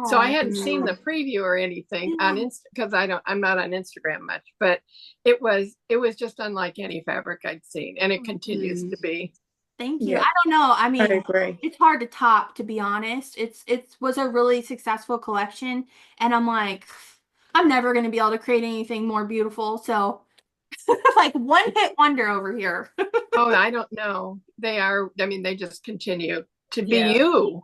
So I hadn't seen the preview or anything on because I'm not on Instagram much, but it was just unlike any fabric I'd seen, and it continues to be. Thank you. I don't know. I mean, I agree. It's hard to top, to be honest. It was a really successful collection, and I'm like, I'm never going to be able to create anything more beautiful. So, like, one hit wonder over here. Oh, I don't know. They are. I mean, they just continue to be you.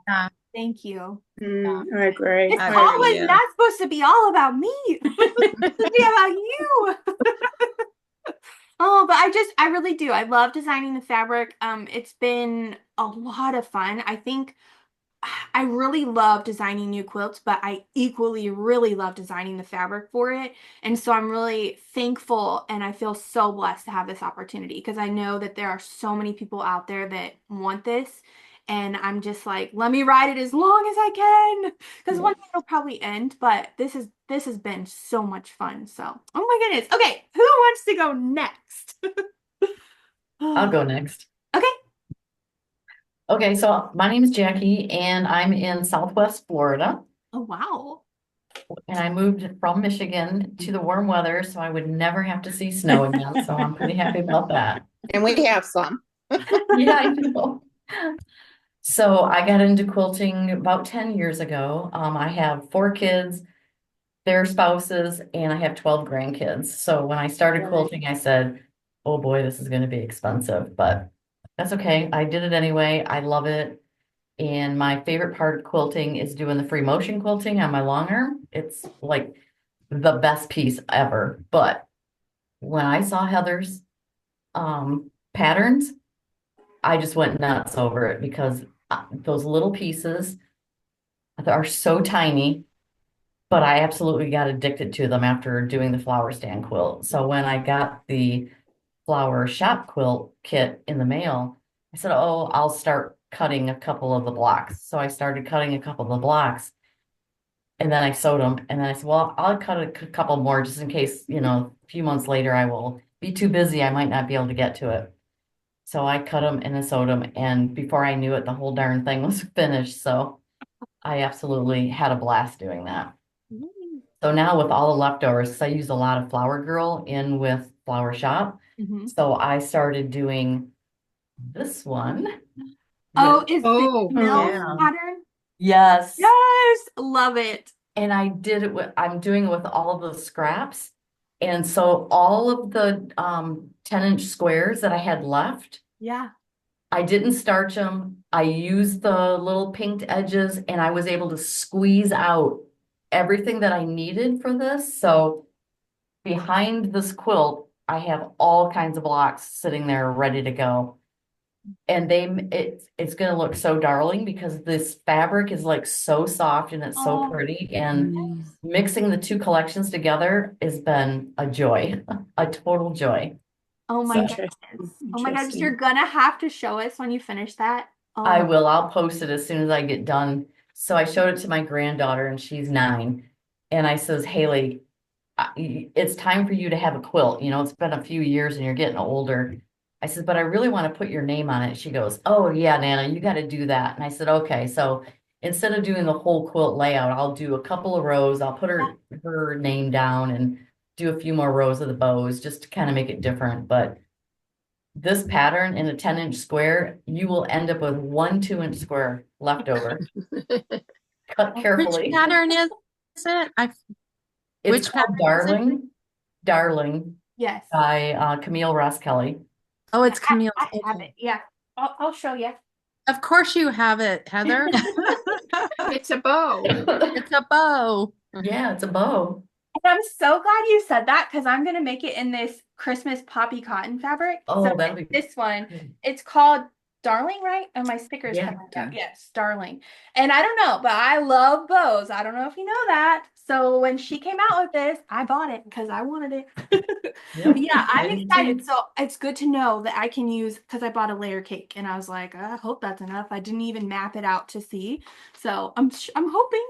Thank you. I agree. It's always not supposed to be all about me. It's supposed to be about you. Oh, but I really do. I love designing the fabric. It's been a lot of fun. I think I really love designing new quilts, but I equally really love designing the fabric for it. And so I'm really thankful, and I feel so blessed to have this opportunity, because I know that there are so many people out there that want this. And I'm just like, let me ride it as long as I can, because one day it'll probably end. But this has been so much fun. So, oh my goodness. Okay, who wants to go next? I'll go next. Okay. Okay, so my name is Jackie, and I'm in Southwest Florida. Oh, wow. And I moved from Michigan to the warm weather, so I would never have to see snow again. So I'm pretty happy about that. And we have some. Yeah, I know. So I got into quilting about 10 years ago. I have 4 kids, their spouses, and I have 12 grandkids. So when I started quilting, I said, oh boy, this is going to be expensive, but that's okay. I did it anyway. I love it. And my favorite part of quilting is doing the free motion quilting on my long arm. It's like the best piece ever. But when I saw Heather's patterns, I just went nuts over it, because those little pieces are so tiny, but I absolutely got addicted to them after doing the flower stand quilt. So when I got the Flower Shop quilt kit in the mail, I said, oh, I'll start cutting a couple of the blocks. So I started cutting a couple of the blocks, and then I sewed them. And then I said, well, I'll cut a couple more just in case, a few months later I will be too busy. I might not be able to get to it. So I cut them and I sewed them, and before I knew it, the whole darn thing was finished. So I absolutely had a blast doing that. So now with all the leftovers, because I use a lot of Flower Girl in with Flower Shop, so I started doing this one. Oh, is the mill pattern? Yes. Yes, love it. And I did it with, I'm doing it with all the scraps. And so all of the 10-inch squares that I had left, I didn't starch them. I used the little pinked edges, and I was able to squeeze out everything that I needed for this. So behind this quilt, I have all kinds of blocks sitting there ready to go. And it's going to look so darling, because this fabric is like so soft and it's so pretty, and mixing the 2 collections together has been a joy, a total joy. Oh my goodness. Oh my gosh, you're gonna have to show us when you finish that. I will. I'll post it as soon as I get done. So I showed it to my granddaughter, and she's 9. And I says, Haley, it's time for you to have a quilt. It's been a few years and you're getting older. I said, but I really want to put your name on it. She goes, oh yeah, Nana, you got to do that. And I said, okay. So instead of doing the whole quilt layout, I'll do a couple of rows. I'll put her name down and do a few more rows of the bows just to kind of make it different. But this pattern in a 10-inch square, you will end up with 1 2-inch square left over. Cut carefully. Which pattern is it? It's called Darling. Yes. By Camille Ross Kelly. Oh, it's Camille. I have it. Yeah. I'll show you. Of course you have it, Heather. It's a bow. It's a bow. Yeah, it's a bow. And I'm so glad you said that because I'm gonna make it in this Christmas poppy cotton fabric. Oh, So that'll be this one, good. it's called Darling, right? And my stickers Yeah, coming up. Yes, Darling. And I don't know, but I love bows. I don't know if you know that. So when she came out with this, I bought it because I wanted it. Yep. Yeah, I'm I did excited. too. So it's good to know that I can use because I bought a layer cake and I was like, I hope that's enough. I didn't even map it out to see. So I'm hoping.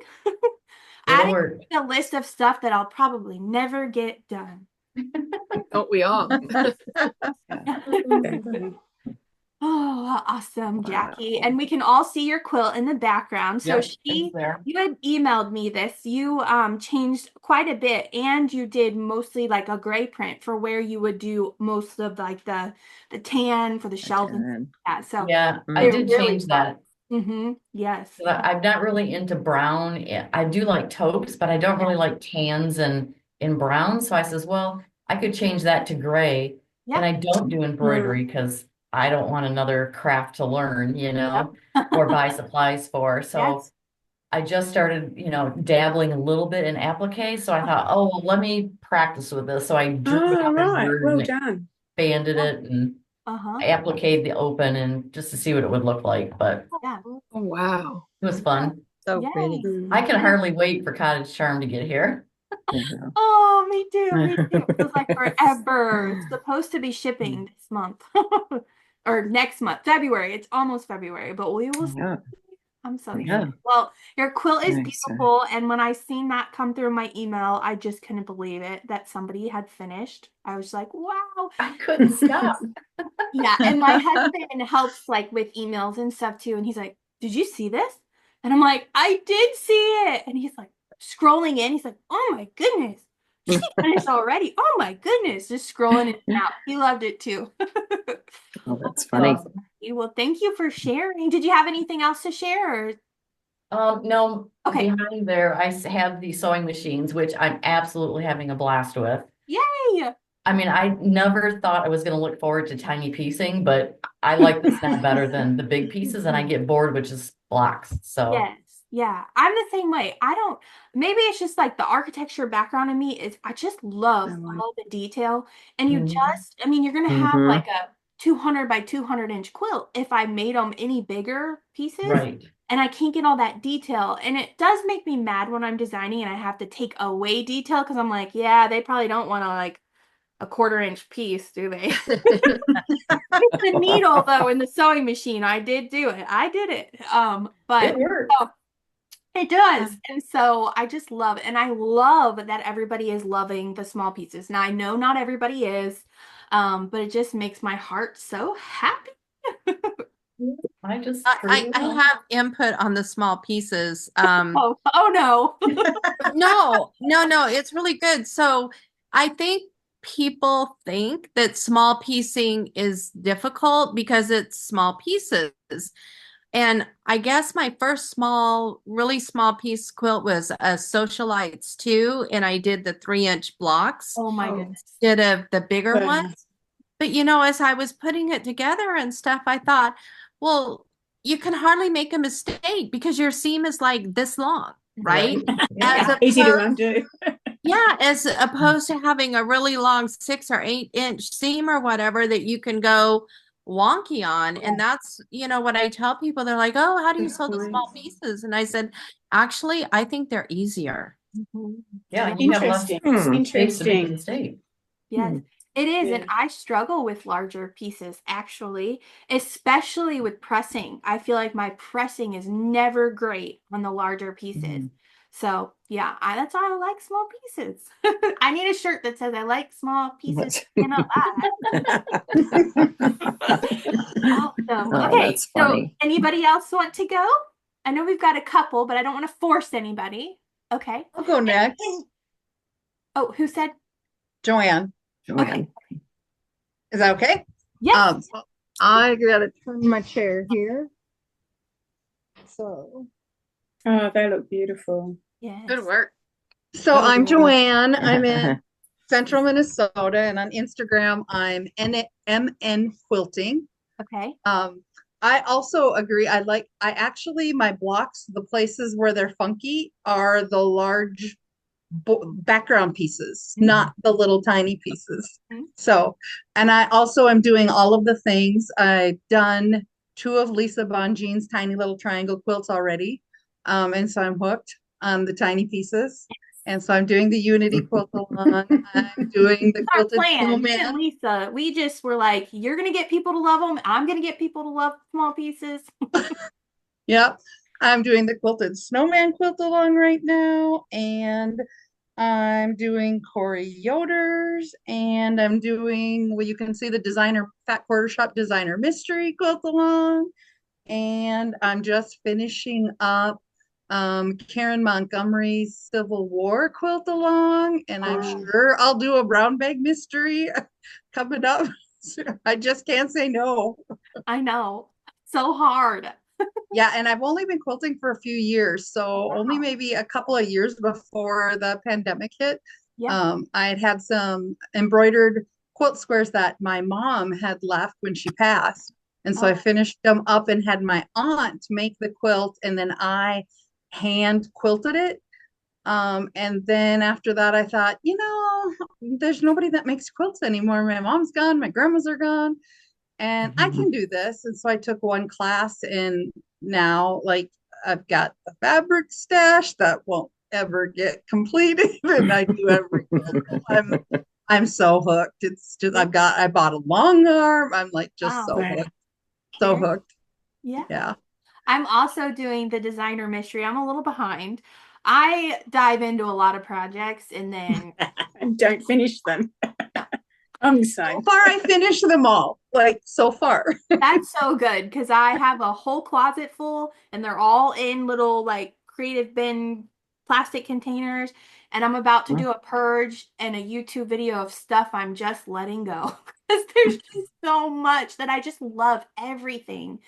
It'll Adding work. a list of stuff that I'll probably never get done. Don't we all? Oh, awesome, Jackie. And we can all see your quilt in the background. So Yep, it's you there. had emailed me this. You changed quite a bit and you did mostly like a gray print for where you would do most of like the tan for the shelves and that. So Yeah, I they're did really change that. yes. 'Cause I'm not really into brown. I do like taupes, but I don't really like tans and in brown. So I says, well, I could change that to gray. And Yeah. I don't do embroidery because I don't want another craft to learn, or buy supplies for. So Yes. I just started, dabbling a little bit in applique. So I thought, oh, well, let me practice with this. So I drew it Oh, up in right. Word Well and done. expanded it and Uh-huh. I appliqued the open and just to see what it would look like. But Yeah. Oh, wow. it was fun. So Yay. pretty. I can hardly wait for Cottage Charm to get here. Oh, me too. Me too. It feels like forever. It's supposed to be shipping this month or next month, February. It's almost February, but we will see. I'm so excited. Well, your quilt is beautiful. And when I seen that come through my email, I just couldn't believe it that somebody had finished. I was like, wow. I couldn't stop. Yeah. And my husband helps like with emails and stuff too. And he's like, did you see this? And I'm like, I did see it. And he's like scrolling in. He's like, oh my goodness. She finished already. Oh my goodness. Just scrolling in and out. He loved it too. Oh, that's funny. Awesome. Well, thank you for sharing. Did you have anything else to share? Or? No, Okay. behind there, I have the sewing machines, which I'm absolutely having a blast with. Yay! I mean, I never thought I was going to look forward to tiny piecing, but I like this now better than the big pieces, and I get bored with just blocks. So yes, yeah, I'm the same way. Maybe it's just like the architecture background in me is I just love all the detail, and you're gonna have like a 200 by 200 inch quilt if I made them any bigger pieces, right? And I can't get all that detail, and it does make me mad when I'm designing and I have to take away detail because I'm like, yeah, they probably don't want to like a 1/4 inch piece, do they? It's the needle though in the sewing machine. I did do it. I did it. But it worked. It does. And so I just love it. And I love that everybody is loving the small pieces. Now I know not everybody is, but it just makes my heart so happy. I have input on the small pieces. Oh no. No, it's really good. So I think people think that small piecing is difficult because it's small pieces. And I guess my first really small piece quilt was a Socialites 2, and I did the 3-inch blocks. Oh my goodness. Instead of the bigger ones. But as I was putting it together and stuff, I thought, well, you can hardly make a mistake because your seam is like this long, right? Easy to undo. Yeah, as opposed to having a really long 6 or 8-inch seam or whatever that you can go wonky on. And that's, what I tell people. They're like, oh, how do you sew the small pieces? And I said, actually, I think they're easier. Yeah, you have less space to make a mistake. Yes. It is, and I struggle with larger pieces actually, especially with pressing. I feel like my pressing is never great on the larger pieces. So yeah, that's why I like small pieces. I need a shirt that says I like small pieces. Cannot lie. Awesome. Okay, so anybody else want to go? I know we've got a couple, but I don't want to force anybody. Okay. I'll go next. Oh, who said? Joanne. Okay. Is that okay? Yes. I gotta turn my chair here. So. Oh, they look beautiful. Yes. Good work. So I'm Joanne. I'm in Central Minnesota, and on Instagram I'm MN Quilting. Okay. I also agree. My blocks, the places where they're funky are the large background pieces, not the little tiny pieces. So, and I also am doing all of the things. I've done 2 of Lisa Bonjean's tiny little triangle quilts already. And so I'm hooked on the tiny pieces. And so I'm doing the Unity quilt along. I'm doing the Our quilted plan, me and snowman. Lisa, we just were like, you're gonna get people to love them. I'm gonna get people to love small pieces. Yep. I'm doing the quilted snowman quilt along right now. And I'm doing Corey Yoder's, and I'm doing, well, you can see the designer, Fat Quarter Shop designer mystery quilt along. And I'm just finishing up Karen Montgomery's Civil War quilt along, and I'm sure I'll do a brown bag mystery coming up. I just can't say no. I know. So hard. Yeah, and I've only been quilting for a few years, so only maybe a couple of years before the pandemic hit. I had some embroidered quilt squares that my mom had left when she passed. And so I finished them up and had my aunt make the quilt, and then I hand quilted it. And then after that, I thought, there's nobody that makes quilts anymore. My mom's gone, my grandmas are gone, and I can do this. And so I took one class, and now like I've got a fabric stash that won't ever get completed, and I do every quilt. I'm so hooked. It's just I bought a long arm. I'm like just so hooked. So hooked. Yeah. I'm also doing the designer mystery. I'm a little behind. I dive into a lot of projects and then and don't finish them. I'm the same. So far, I finished them all. Like so far. That's so good because I have a whole closet full and they're all in little like creative bin plastic containers. And I'm about to do a purge and a YouTube video of stuff I'm just letting go because there's just so much that I just love everything.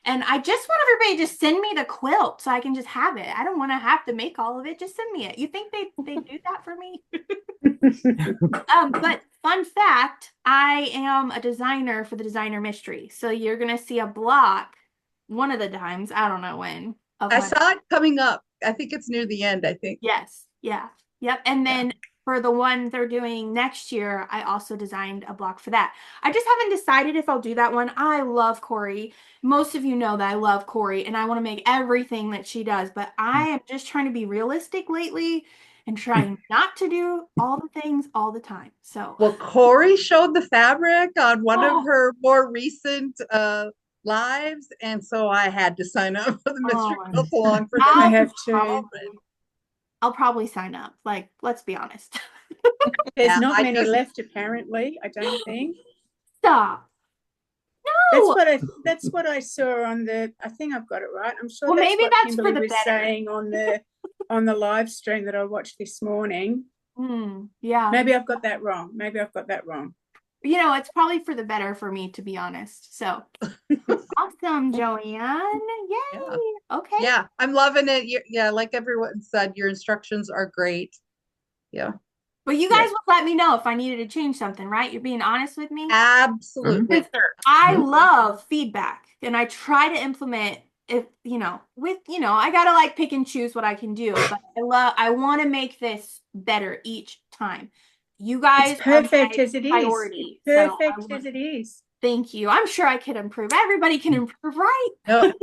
And I just want everybody to just send me the quilt so I can just have it. I don't want to have to make all of it. Just send me it. You think they do that for me? But fun fact, I am a designer for the designer mystery. So you're going to see a block one of the times, I don't know when. I saw it coming up. I think it's near the end, I think. Yes. Yeah. Yep. And then for the one they're doing next year, I also designed a block for that. I just haven't decided if I'll do that one. I love Corey. Most of you know that I love Corey and I want to make everything that she does, but I am just trying to be realistic lately and trying not to do all the things all the time. So, well, Corey showed the fabric on one of her more recent lives, and so I had to sign up for the mystery quilt along for them. I have to. I'll probably sign up. Like, let's be honest. There's not many left, apparently. I don't think. Stop. No. That's what I saw on the. I think I've got it right. I'm sure. Well, that's maybe what that's Kimberly for the was better. saying on the live stream that I watched this morning. Yeah. Maybe I've got that wrong. You know, it's probably for the better for me, to be honest. So awesome, Joanne. Yay. Yeah. Okay. Yeah, I'm loving it. Yeah, like everyone said, your instructions are great. Yeah. But you guys will let me know if I needed to change something, right? You're being honest with me? Absolutely. I love feedback and I try to implement if, I gotta like pick and choose what I can do, but I want to make this better each time. You guys it's perfect are as it priority, is. Perfect as it is. Thank you. I'm sure I could improve. Everybody can improve, right? No,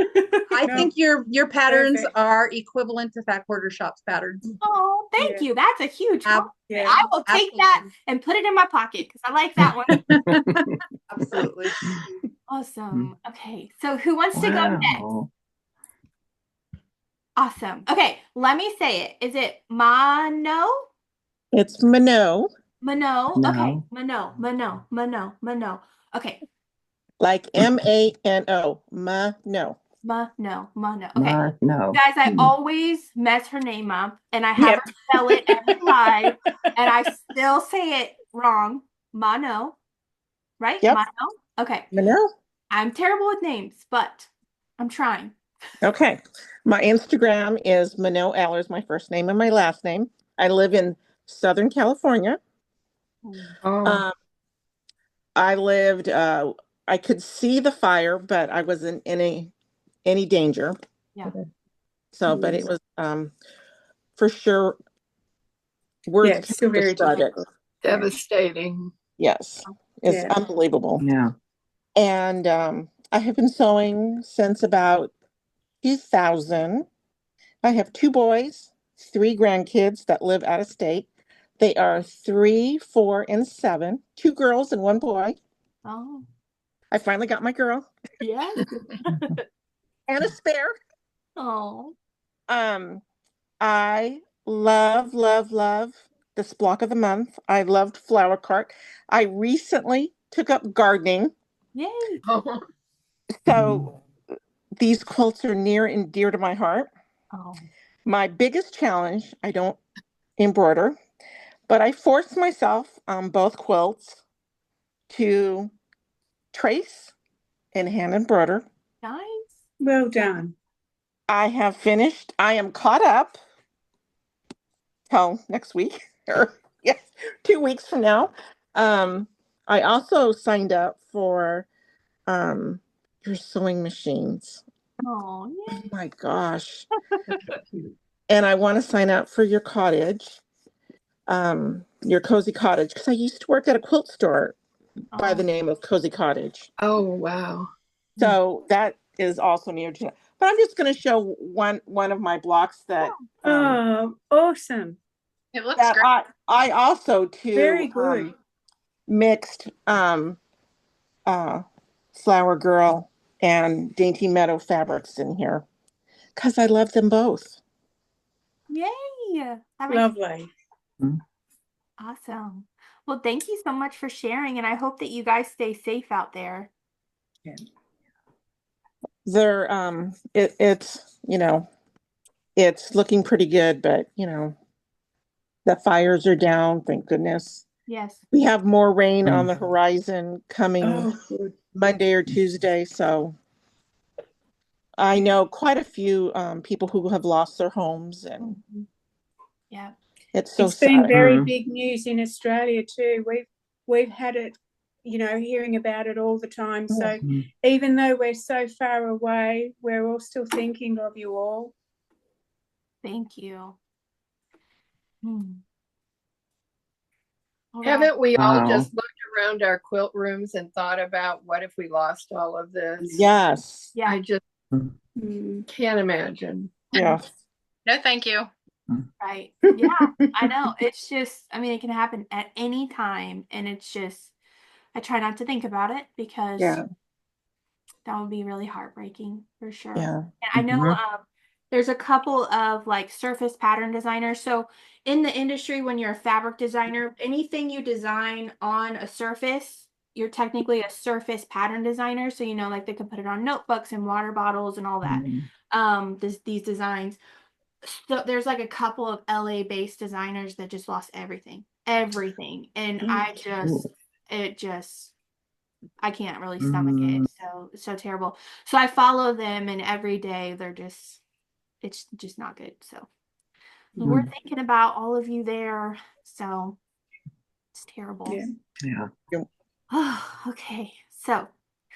I think your patterns are equivalent to Fat Quarter Shop's patterns. Oh, thank you. That's a huge compliment. I will take that and put it in my pocket because I like that one. Absolutely. Awesome. Okay, so who wants to go next? Awesome. Okay, let me say it. Is it Mano? It's Mano. Mano. Okay, Mano. Okay. Like Mano. Mano. Mano. Okay. No. Guys, I always mess her name up and I have her spell it every live and I still say it wrong. Mano. Right? Yep. Mano? Okay. Mano. I'm terrible with names, but I'm trying. Okay. My Instagram is Mano Allers, my first name and my last name. I live in Southern California. I lived, I could see the fire, but I wasn't in any danger. Yeah. So, but it was for sure Words Yeah, it's can't still very describe it. difficult. Devastating. Yes, it's Yeah. unbelievable. Yeah. And I have been sewing since about 2000. I have 2 boys, 3 grandkids that live out of state. They are 3, 4, and 7. 2 girls and 1 boy. Oh, I finally got my girl yes. and a spare. Oh, I love, love, love this block of the month. I loved Flower Cart. I recently took up gardening. yay. Oh, So these quilts are near and dear to my heart. Oh, My biggest challenge, I don't embroider, but I forced myself on both quilts to trace and hand embroider. nice. Well done. I have finished. I am caught up till next week, or yes, 2 weeks from now. I also signed up for your sewing machines. Oh, Oh yay. my gosh. And I want to sign up for your cottage, your cozy cottage, because I used to work at a quilt store by the Oh, name of Cozy Cottage. oh, wow. So that is also near to, but I'm just going to show one of my blocks that Oh, awesome. It looks that great. I also Very too good. mixed Flower Girl and Dainty Meadow fabrics in here because I love them both. yay. That makes Lovely. awesome. Well, thank you so much for sharing, and I hope that you guys stay safe out there. Yeah. They're it's it's looking pretty good, but the fires are down, thank goodness. Yes. We have more rain on the horizon coming Oh, good. Monday or Tuesday, so I know quite a few people who have lost their homes, and Yeah. it's so It's been sad. very big news in Australia too. We've had it, hearing about it all the time. So even though we're so far away, we're all still thinking of you all. Thank you. All right. Haven't we all just looked around our quilt rooms and thought about what if we lost all of this? Yes. Yeah. I just can't imagine. Yeah. No, thank you. Right. Yeah, I know. It's just, I mean, it can happen at any time. And it's just, I try not to think about it because Yeah. that would be really heartbreaking for sure. Yeah. And I know there's a couple of like surface pattern designers. So in the industry, when you're a fabric designer, anything you design on a surface, you're technically a surface pattern designer. So, like they could put it on notebooks and water bottles and all that. These designs. So there's like a couple of LA based designers that just lost everything. And I can't really stomach it. So it's so terrible. So I follow them and every day it's just not good. So we're thinking about all of you there. So it's terrible. Yeah. Oh, okay. So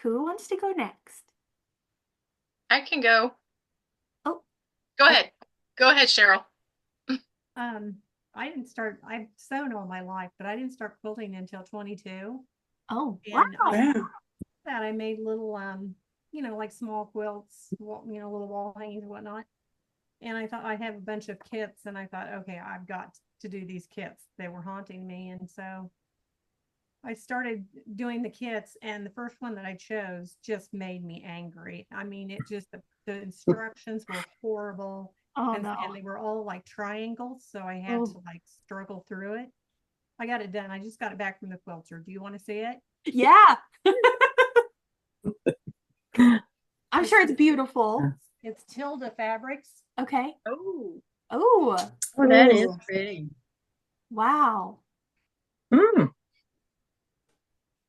who wants to go next? I can go. Oh, Go ahead. Go ahead, Cheryl. I've sewn all my life, but I didn't start quilting until 22. Oh, And wow. I made little, like small quilts, little wall hangings and whatnot. And I thought I have a bunch of kits, and I thought, okay, I've got to do these kits. They were haunting me. And so I started doing the kits, and the first one that I chose just made me angry. I mean, the instructions were horrible. Oh, and, no. and they were all like triangles, so I had to like struggle through it. I got it done. I just got it back from the quilter. Do you want to see it? Yeah. I'm sure it's beautiful. It's Tilda Fabrics. Okay. Oh, Oh, that is pretty. wow. that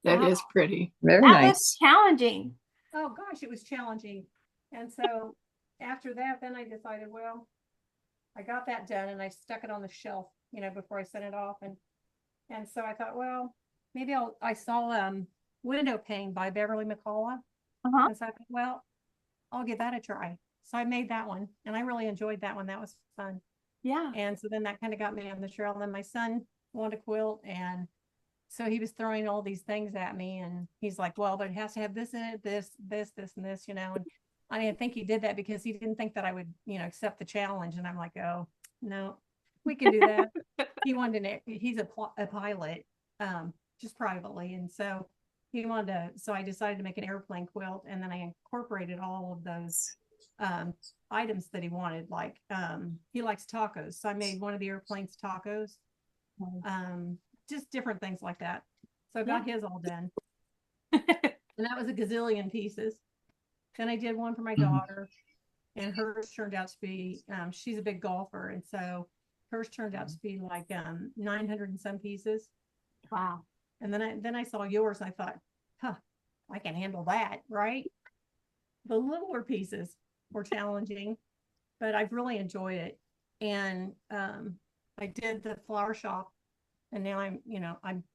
Wow. is pretty. Very That was nice. challenging. Oh gosh, it was challenging. And so after that, then I decided, well, I got that done and I stuck it on the shelf, before I sent it off. And so I thought, well, maybe I saw Window Pane by Beverly McCullough. And so I thought, well, I'll give that a try. So I made that one and I really enjoyed that one. That was fun. Yeah. And so then that kind of got me on the trail. And then my son wanted to quilt, and so he was throwing all these things at me, and he's like, well, but it has to have this in it, this, and this, and I didn't think he did that because he didn't think that I would, accept the challenge. And I'm like, oh, no, we can do that. He wanted to, he's a pilot, just privately. And so he wanted to, so I decided to make an airplane quilt, and then I incorporated all of those items that he wanted. Like he likes tacos, so I made one of the airplanes tacos. Just different things like that. So I got his all done. And that was a gazillion pieces. Then I did one for my daughter, and hers turned out to be, she's a big golfer. And so hers turned out to be like 900 and some pieces. Wow. And then I saw yours, and I thought, I can handle that, right? The littler pieces were challenging, but I've really enjoyed it. And I did the flower shop, and now I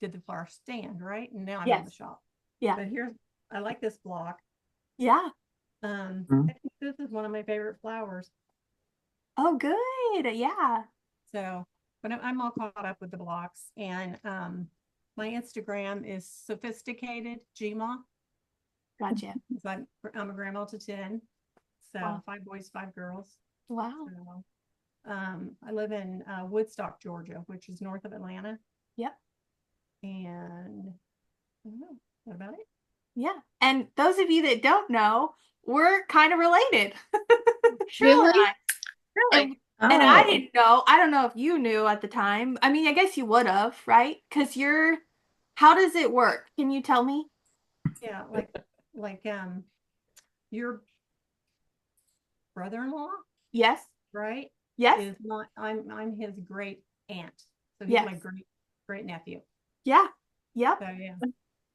did the flower stand, right? And now I'm on the shop. Yeah. But I like this block. Yeah. I think this is one of my favorite flowers. Oh, good. Yeah. So, but I'm all caught up with the blocks, and my Instagram is sophisticated Gma. Gotcha. I'm a grandma to 10. So Wow. 5 boys, 5 girls. Wow. So, I live in Woodstock, Georgia, which is north of Atlanta. Yep. And I don't know. What about it? Yeah. And those of you that don't know, we're kind of related. Really? And I didn't know. I don't know if you knew at the time. I mean, I guess you would have, right? Because how does it work? Can you tell me? Yeah, like your brother-in-law, Yes. right? Yes. Is not I'm his great aunt. So he's Yes. my great nephew. Yeah. Yep. So yeah.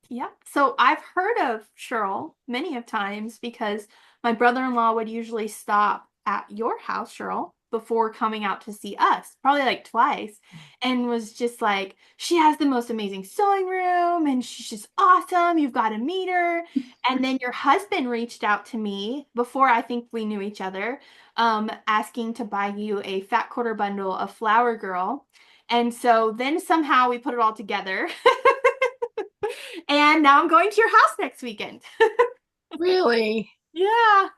Yep. So I've heard of Cheryl many of times because my brother-in-law would usually stop at your house, Cheryl, before coming out to see us, probably like twice, and was just like, she has the most amazing sewing room and she's just awesome. You've got to meet her. And then your husband reached out to me before I think we knew each other, asking to buy you a fat quarter bundle of Flower Girl. And so then somehow we put it all together. And now I'm going to your house next weekend. Really? Yeah.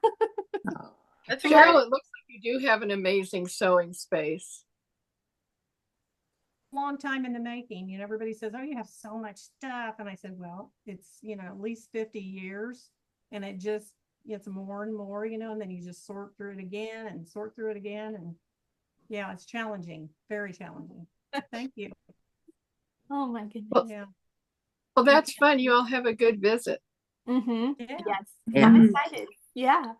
That's Cheryl, it looks like you do have an amazing sewing space. Long time in the making. Everybody says, oh, you have so much stuff. And I said, well, it's, at least 50 years. And it just gets more and more, and then you just sort through it again and sort through it again. And yeah, it's challenging. Very challenging. Thank you. Oh my goodness. Well, yeah. Well, that's fun. You all have a good visit. Mm-hmm. Yeah. Yes. Yeah. I'm excited. Yeah.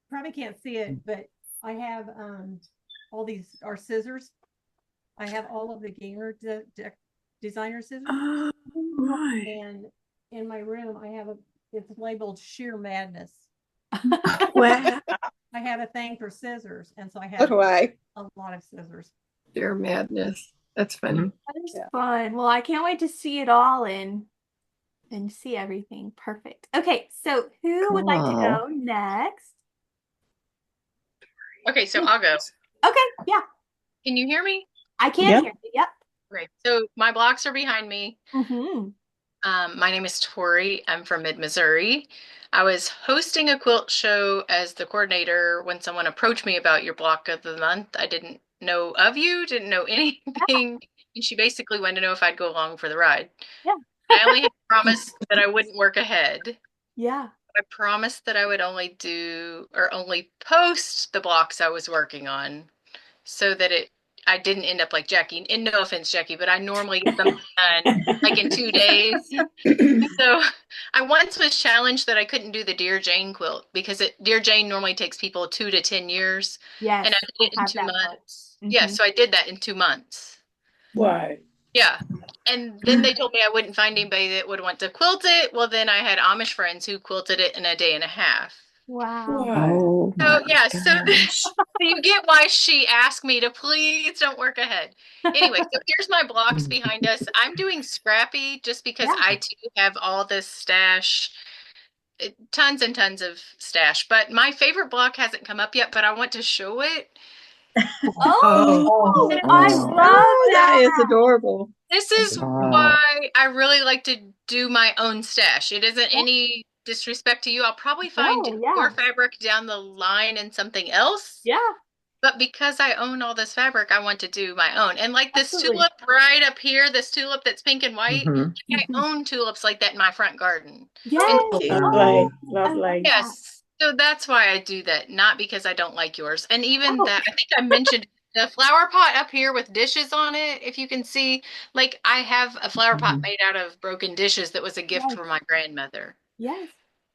Probably can't see it, but I have all these are scissors. I have all of the gamer designer scissors. Oh, right. And in my room, it's labeled Sheer Madness. Wow. I have a thing for scissors, and so I So have do I. a lot of scissors. Sheer Madness. That's funny. That is fun. Well, I can't wait to see it all and see everything. Perfect. Okay, so who would like to go next? Okay, so I'll go. Okay, yeah. Can you hear me? I can hear you. Yep. Great. So my blocks are behind me. Mm-hmm. My name is Tori. I'm from mid-Missouri. I was hosting a quilt show as the coordinator when someone approached me about your block of the month. I didn't know of you, didn't know anything. And she basically wanted to know if I'd go along for the ride. Yeah. I only had promised that I wouldn't work ahead. Yeah. I promised that I would only post the blocks I was working on so that I didn't end up like Jackie. And no offense, Jackie, but I normally get them done like in 2 days. So I once was challenged that I couldn't do the Dear Jane quilt because Dear Jane normally takes people 2 to 10 years. Yes. And I did it in 2 months. Mm-hmm. Yeah, so I did that in 2 months. Wow. Yeah. And then they told me I wouldn't find anybody that would want to quilt it. Well, then I had Amish friends who quilted it in a day and a half. Wow. Wow. So yeah, so you get why she asked me to please don't work ahead. Anyway, so here's my blocks behind us. I'm doing scrappy just because I too have all this stash, tons and tons of stash. But my favorite block hasn't come up yet, but I want to show it. Oh, I love that is that. adorable. This is why I really like to do my own stash. It isn't any disrespect to you. I'll probably find more fabric down the line in something else. Yeah. But because I own all this fabric, I want to do my own. And like this tulip right up here, this tulip that's pink and white, I own tulips like that in my front garden. Yes. Lovely. Yes. So that's why I do that, not because I don't like yours. And even that, I think I mentioned the flower pot up here with dishes on it. If you can see, like I have a flower pot made out of broken dishes that was a gift from my grandmother. Yes.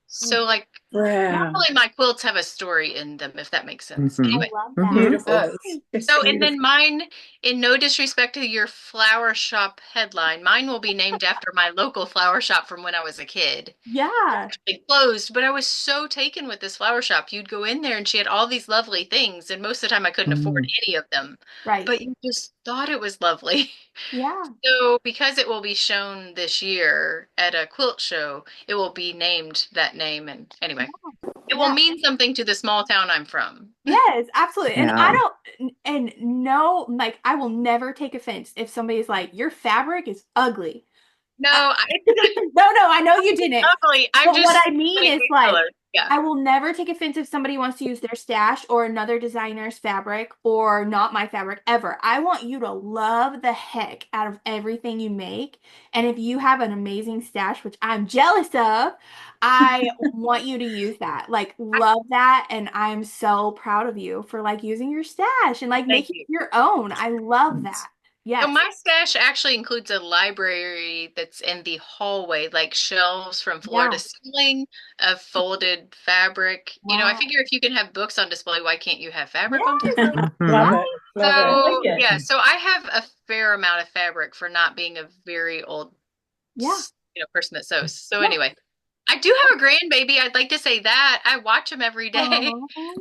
So like normally my quilts have a story in them, if that makes sense. Anyway. I love that. Beautiful. So, and then mine, in no disrespect to your flower shop headline, mine will be named after my local flower shop from when I was a kid. Yeah. It closed, but I was so taken with this flower shop. You'd go in there and she had all these lovely things, and most of the time I couldn't afford any of them. Right. But you just thought it was lovely. Yeah. So, because it will be shown this year at a quilt show, it will be named that name. And anyway, it will mean something to the small town I'm from. Yes, absolutely. And I don't, and no, like, I will never take offense if somebody's like, your fabric is ugly. No, no, I know you didn't. Ugly. But what I mean is like, yeah. I will never take offense if somebody wants to use their stash or another designer's fabric or not my fabric ever. I want you to love the heck out of everything you make. And if you have an amazing stash, which I'm jealous of, I want you to use that. Like, love that. And I'm so proud of you for like using your stash and like making it your own. I love that. Yes. So my stash actually includes a library that's in the hallway, like shelves from floor to ceiling of folded fabric. You know, I figure if you can have books on display, why can't you have fabric on display? Love it. So yeah, so I have a fair amount of fabric for not being a very old, person that sews. So anyway, I do have a grandbaby. I'd like to say that I watch him every day. I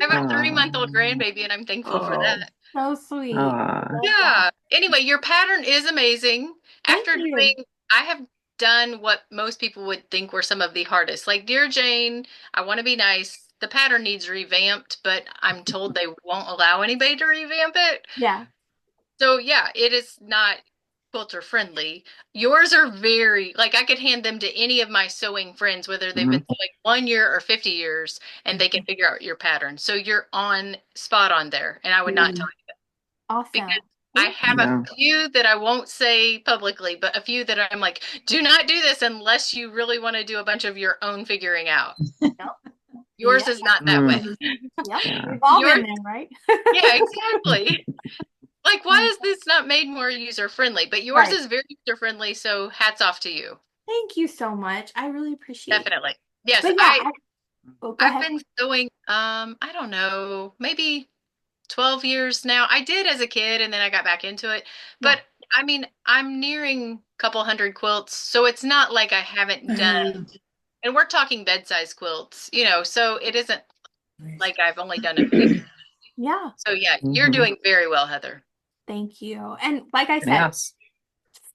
have a 3-month-old grandbaby, and I'm thankful for that. So sweet. Yeah. Anyway, your pattern is amazing. I have done what most people would think were some of the hardest. Like Dear Jane, I want to be nice. The pattern needs revamped, but I'm told they won't allow anybody to revamp it. Yeah. So yeah, it is not quilter friendly. Yours are very, like I could hand them to any of my sewing friends, whether they've been sewing 1 year or 50 years, and they can figure out your pattern. So you're spot on there. And I would not tell you that. Awesome. Because I have a few that I won't say publicly, but a few that I'm like, do not do this unless you really want to do a bunch of your own figuring out. Yours is not that way. Yeah, we've all been there, right? Yeah, exactly. Like, why is this not made more user-friendly? But yours is very user-friendly, so hats off to you. Thank you so much. I really appreciate it. Definitely. Yes, I've been sewing, I don't know, maybe 12 years now. I did as a kid, and then I got back into it. But, I mean, I'm nearing a couple hundred quilts, so it's not like I haven't done, and we're talking bed-size quilts, so it isn't like I've only done a few. Yeah. So, yeah, you're doing very well, Heather. Thank you. And like I said,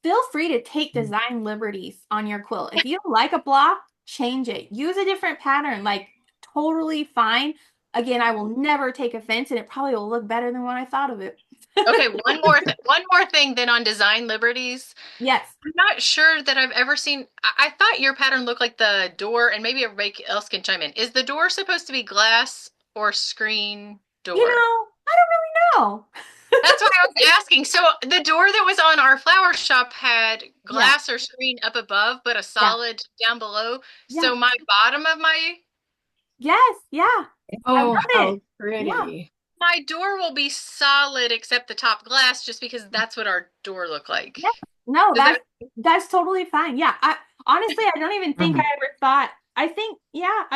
feel free to take design liberties on your quilt. If you don't like a block, change it. Use a different pattern, like totally fine. Again, I will never take offense, and it probably will look better than what I thought of it. Okay, one more thing then on design liberties. Yes. I'm not sure that I've ever seen, I thought your pattern looked like the door, and maybe everybody else can chime in. Is the door supposed to be glass or screen door? I don't really know. That's what I was asking. So the door that was on our flower shop had glass or screen up above, but a solid down below. Yeah. So my bottom of my... Yes, yeah. Oh, how pretty. Yeah. My door will be solid except the top glass, just because that's what our door looked like. Yeah. No, that's totally fine. Yeah. Honestly, I don't even think I ever thought... I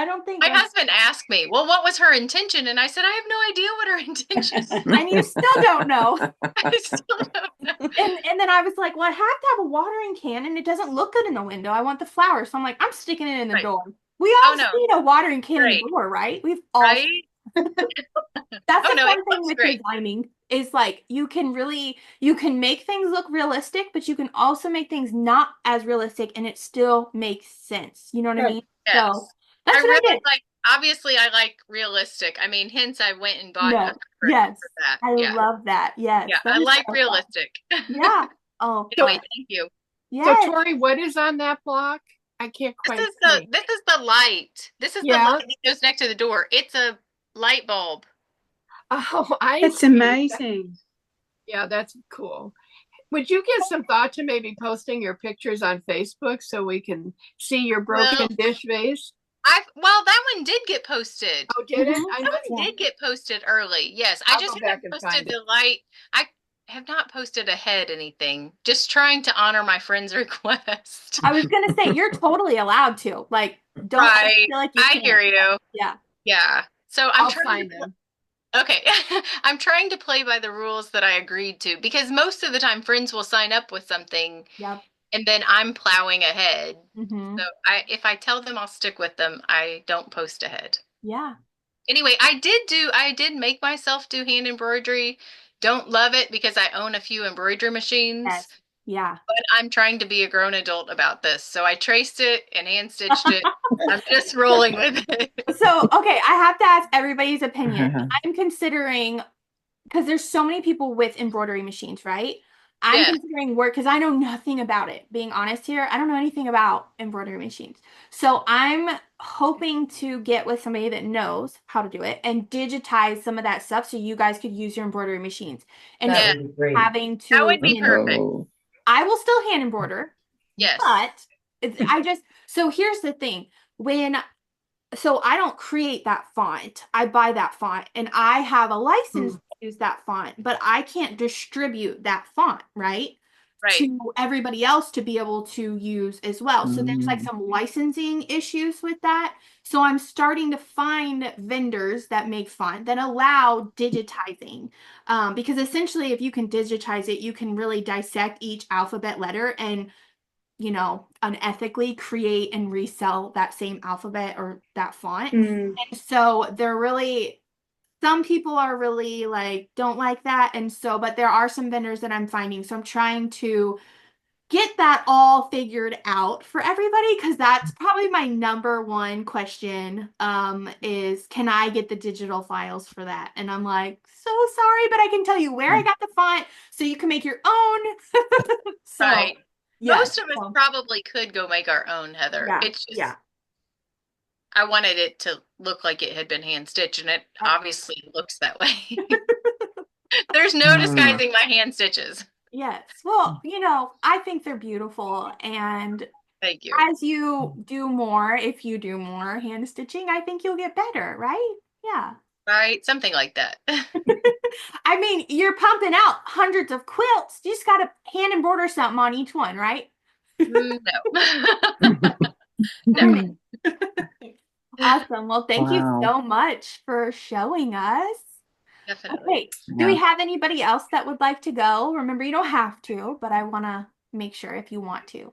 don't think... My husband asked me, well, what was her intention? And I said, I have no idea what her intention is. And you still don't know. I still don't know. And then I was like, well, I have to have a watering can, and it doesn't look good in the window. I want the flowers. So I'm like, I'm sticking it in the door. We all need a watering can in the door, right? We've all... Right? That's the fun thing with designing is like you can make things look realistic, but you can also make things not as realistic and it still makes sense. You know what I mean? Yes. So that's I really like obviously I like realistic. I mean, hence I went and bought a No. fabric Yes. for that. I Yeah. love that. Yes. Yeah, That I is like so fun. realistic. Yeah. Oh, Anyway, fun. thank you. So Yes. Tori, what is on that block? I can't quite see. This is the light. This is the Yeah. light that goes next to the door. It's a light bulb. Oh, I It's see. amazing. Yeah, that's cool. Would you give some thought to maybe posting your pictures on Facebook so we can see your broken dish vase? Well, that one did get posted. Oh, did it? That one did get posted early. Yes, I I'll just go back haven't and posted find the light. I have not posted ahead anything. Just trying to honor my friend's request. I was gonna say you're totally allowed to. Like, don't Right. feel like you I can't. hear you. Yeah. Yeah. So I'll find them. Okay. I'm trying to play by the rules that I agreed to because most of the time friends will sign up with something. Yep. And then I'm plowing ahead. Mm-hmm. So if I tell them I'll stick with them, I don't post ahead. Yeah. Anyway, I did make myself do hand embroidery. Don't love it because I own a few embroidery machines. Yes. Yeah. But I'm trying to be a grown adult about this. So I traced it and hand stitched it. I'm just rolling with it. So, okay, I have to ask everybody's opinion. I'm considering, because there's so many people with embroidery machines, right? I'm considering work because I know nothing about it. Being honest here, I don't know anything about embroidery machines. So I'm hoping to get with somebody that knows how to do it and digitize some of that stuff so you guys could use your embroidery machines. And That would be great. having to, That would be perfect. I will still hand embroider. Yes. But so here's the thing. So I don't create that font. I buy that font and I have a license to use that font, but I can't distribute that font, right? To everybody else to be able to use as well. So there's like some licensing issues with that. So I'm starting to find vendors that make font that allow digitizing. Because essentially if you can digitize it, you can really dissect each alphabet letter and unethically create and resell that same alphabet or that font. And so some people are really like, don't like that. And so, but there are some vendors that I'm finding. So I'm trying to get that all figured out for everybody because that's probably my number one question is can I get the digital files for that? And I'm like, so sorry, but I can tell you where I got the font so you can make your own. Right. Most of us probably could go make our own, Heather. Yeah, It's just, I wanted it to look like it had been hand stitched, and it obviously looks that way. There's no disguising my hand stitches. Yes. Well, I think they're beautiful. And thank you. As you do more, if you do more hand stitching, I think you'll get better, right? Yeah. Right. Something like that. I mean, you're pumping out hundreds of quilts. You just got to hand embroider something on each one, right? No. No. Awesome. Well, thank you so much for showing us. Definitely. Okay. Do we have anybody else that would like to go? Remember, you don't have to, but I want to make sure if you want to.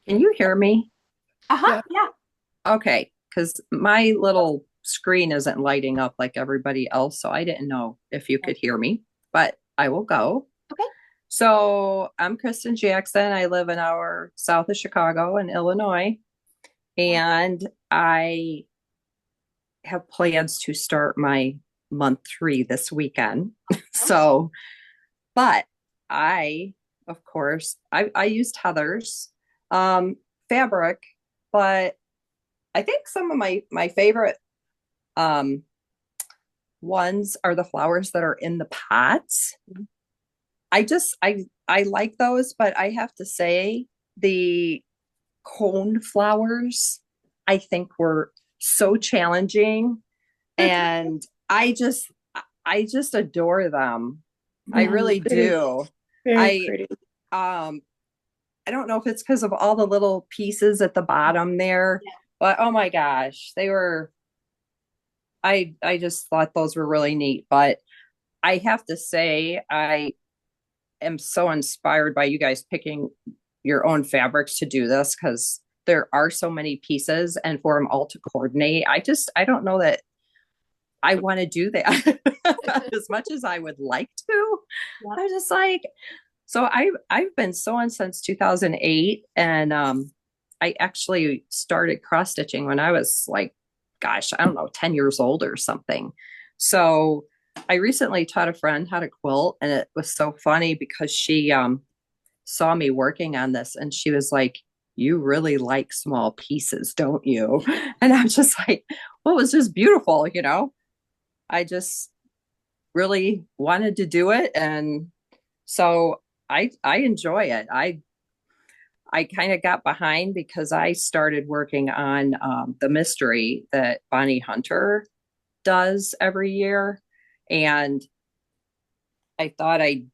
Can you hear me? Yeah. Okay, because my little screen isn't lighting up like everybody else, so I didn't know if you could hear me, but I will go. Okay. So I'm Kristen Jackson. I live an hour south of Chicago in Illinois, and I have plans to start my month 3 this weekend. So, but of course, I used Heather's fabric, but I think some of my favorite ones are the flowers that are in the pots. I like those, but I have to say the cone flowers I think were so challenging, and I just adore them. I really do. Very pretty. I don't know if it's because of all the little pieces at the bottom there, but oh my gosh, they were, I just thought those were really neat. But I have to say, I am so inspired by you guys picking your own fabrics to do this, because there are so many pieces, and for them all to coordinate, I don't know that I want to do that as much as I would like to. I'm just like, so I've been sewing since 2008, and I actually started cross stitching when I was like, gosh, I don't know, 10 years old or something. So I recently taught a friend how to quilt, and it was so funny because she saw me working on this and she was like, you really like small pieces, don't you? And I'm just like, well, it was just beautiful, you know? I just really wanted to do it. And so I enjoy it. I kind of got behind because I started working on the mystery that Bonnie Hunter does every year. And I thought I'd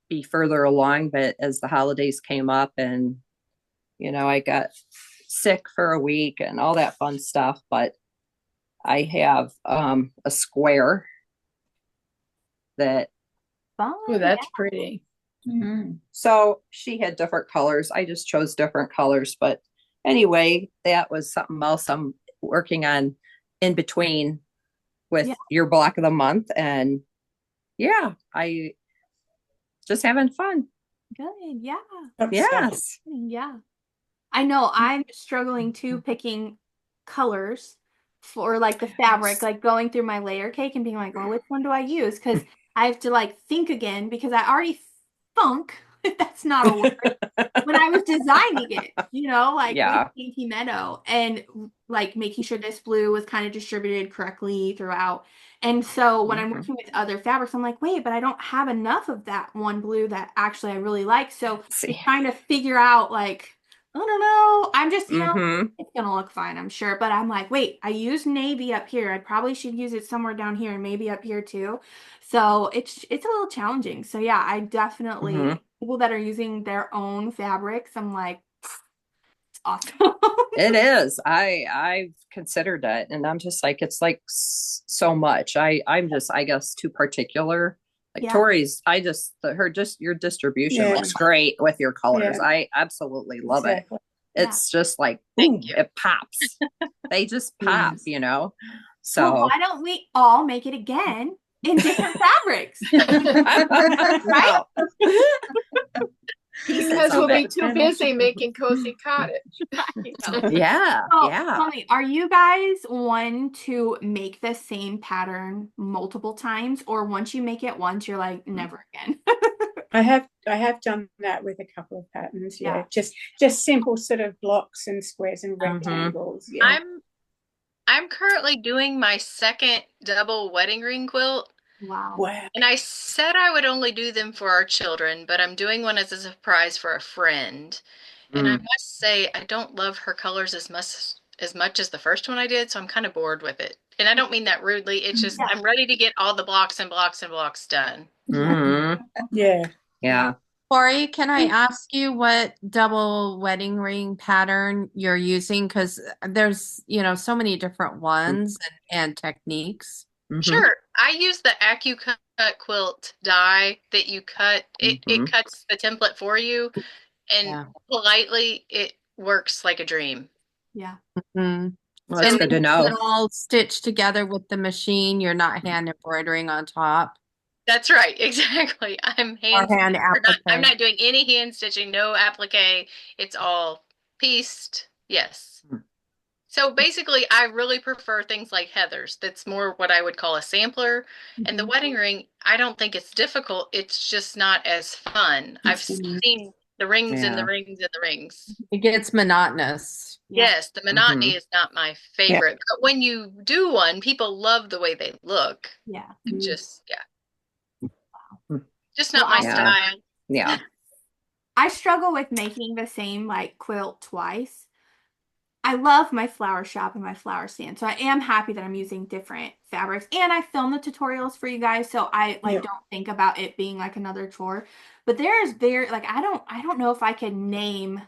be further along, but as the holidays came up and, you know, I got sick for a week and all that fun stuff, but I have a square that. Oh, that's pretty. Mm-hmm. So she had different colors. I just chose different colors. But anyway, that was something else I'm working on in between with your block of the month. And yeah, I just having fun. Good. Yeah. Yes. Yeah. I know I'm struggling too picking colors for like the fabric, like going through my layer cake and being like, well, which one do I use? Because I have to like think again because I already thunk, if that's not a word, when I was designing it, you know, like with Pinky Meadow and like making sure this blue was kind of distributed correctly throughout. And so when I'm working with other fabrics, I'm like, wait, but I don't have enough of that one blue that actually I really like. So trying to figure out like, I don't know. I'm just, you know, it's gonna look fine, I'm sure. But I'm like, wait, I use navy up here. I probably should use it somewhere down here and maybe up here too. So it's a little challenging. So yeah, I definitely people that are using their own fabrics, I'm like, it's awesome. It is. I've considered it, and I'm just like, it's like so much. I'm just, I guess, too particular. Like Tori's, your distribution looks great with your colors. I absolutely love it. It's just like, boom, it pops. They just pop, you know? So well, why don't we all make it again in different fabrics? Right? Because we'll be too busy making cozy cottage. Yeah. So, tell me, are you guys one to make the same pattern multiple times, or once you make it once, you're like, never again? I have done that with a couple of patterns. Yeah, just simple sort of blocks and squares and rectangles. Yeah. I'm currently doing my second double wedding ring quilt. Wow. And I said I would only do them for our children, but I'm doing one as a surprise for a friend. And I must say, I don't love her colors as much as the first one I did, so I'm kind of bored with it. And I don't mean that rudely. It's just I'm ready to get all the blocks and blocks and blocks done. Yeah. Corey, can I ask you what double wedding ring pattern you're using? Because there's, you know, so many different ones and techniques. Sure. I use the AccuCut quilt die that you cut. It cuts the template for you, and politely it works like a dream. Yeah. Well, that's good to know. It's all stitched together with the machine. You're not hand embroidering on top. That's right. Exactly. I'm not doing any hand stitching, no applique. It's all pieced. Yes. So basically, I really prefer things like Heather's. That's more what I would call a sampler. And the wedding ring, I don't think it's difficult. It's just not as fun. I've seen the rings and the rings and the rings. It gets monotonous. Yes, the monotony is not my favorite. But when you do one, people love the way they look. Yeah. Just not my style. Yeah. I struggle with making the same like quilt twice. I love my flower shop and my flower stand. So I am happy that I'm using different fabrics, and I film the tutorials for you guys. So I don't think about it being like another chore, but I don't know if I could name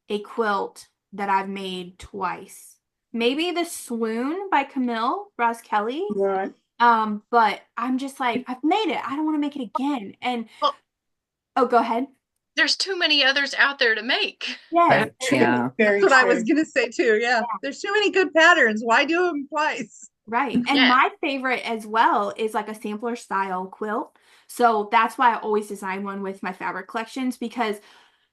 a quilt that I've made twice. Maybe the Swoon by Camille Ross Kelly. Right. But I'm just like, I've made it. I don't want to make it again. And go ahead. There's too many others out there to make. Yeah. That's what I was going to say too. Yeah. There's too many good patterns. Why do them twice? Right. And my favorite as well is like a sampler style quilt. So that's why I always design one with my fabric collections, because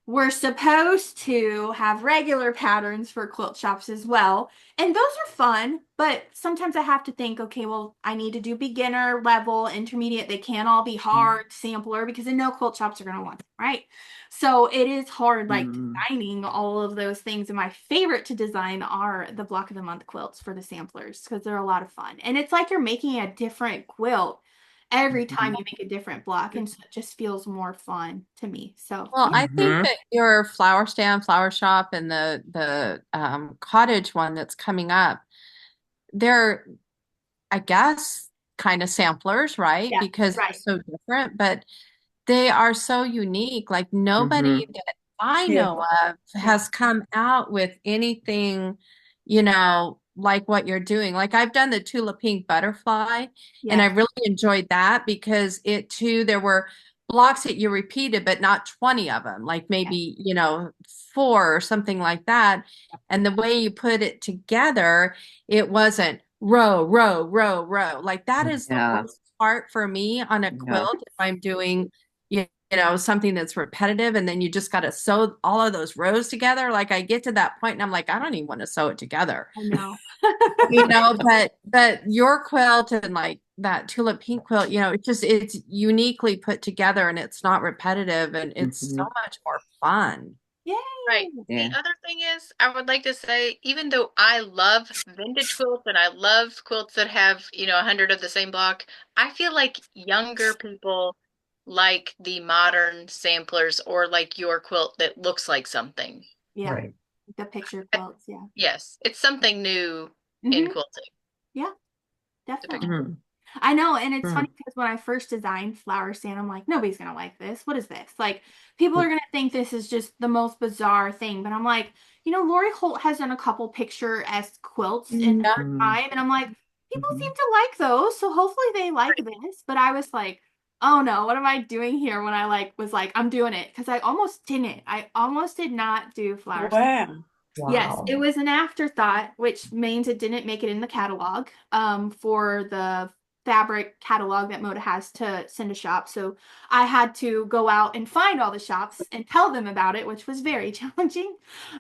we're supposed to have regular patterns for quilt shops as well. And those are fun, but sometimes I have to think, okay, well, I need to do beginner level, intermediate. They can't all be hard, sampler, because I know quilt shops are going to want them, right? So it is hard, like designing all of those things. And my favorite to design are the block of the month quilts for the samplers because they're a lot of fun. And it's like you're making a different quilt every time you make a different block, and so it just feels more fun to me. So Well, I think that your flower stand, flower shop, and the cottage one that's coming up, they're, I guess, kind of samplers, right? Yeah, Because they're right. so different, but they are so unique. Like nobody that I know of has come out with anything, like what you're doing. Like I've done the tulip pink butterfly, and I really enjoyed that because it too, there were blocks that you repeated, but not 20 of them, like maybe, 4 or something like that. And the way you put it together, it wasn't row, row, row, row. Like that is the worst part for me on a quilt if I'm doing something that's repetitive and then you just got to sew all of those rows together. Like I get to that point and I'm like, I don't even want to sew it together. I know. But your quilt and like that tulip pink quilt, it's uniquely put together and it's not repetitive and it's so much more fun. Yay. Right. The other thing is, I would like to say, even though I love vintage quilts and I love quilts that have, 100 of the same block, I feel like younger people like the modern samplers or like your quilt that looks like something. Yeah. Right. The picture quilts. Yeah. Yes. It's something new in quilting. Yeah, definitely. I know, and it's funny because when I first designed Flower Stand, I'm like, nobody's gonna like this. What is this? Like, people are gonna think this is just the most bizarre thing. But I'm like, Lori Holt has done a couple picture-esque quilts in her time, and I'm like, people seem to like those, so hopefully they like this. But I was like, oh no, what am I doing here? When I was like, I'm doing it because I almost didn't. I almost did not do Flower Stand. Yes, it was an afterthought, which means it didn't make it in the catalog for the fabric catalog that Moda has to send to shops. So I had to go out and find all the shops and tell them about it, which was very challenging.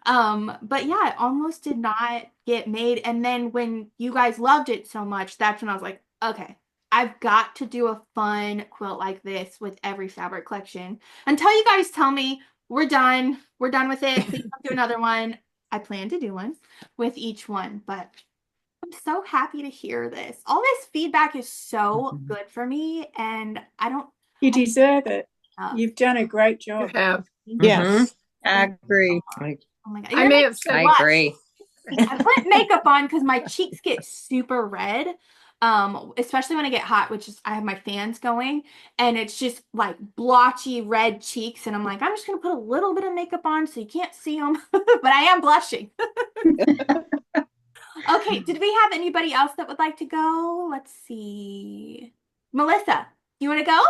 But yeah, it almost did not get made. And then when you guys loved it so much, that's when I was like, okay, I've got to do a fun quilt like this with every fabric collection. Until you guys tell me we're done with it, please don't do another one. I plan to do one with each one, but I'm so happy to hear this. All this feedback is so good for me, and You deserve it. You've done a great job. You have. Yes, I agree. Oh my God. I may have said I agree. I put makeup on because my cheeks get super red, especially when I get hot, which is I have my fans going, and it's just like blotchy red cheeks, and I'm like, I'm just gonna put a little bit of makeup on so you can't see them, but I am blushing. Okay, did we have anybody else that would like to go? Let's see. Melissa, you want to go?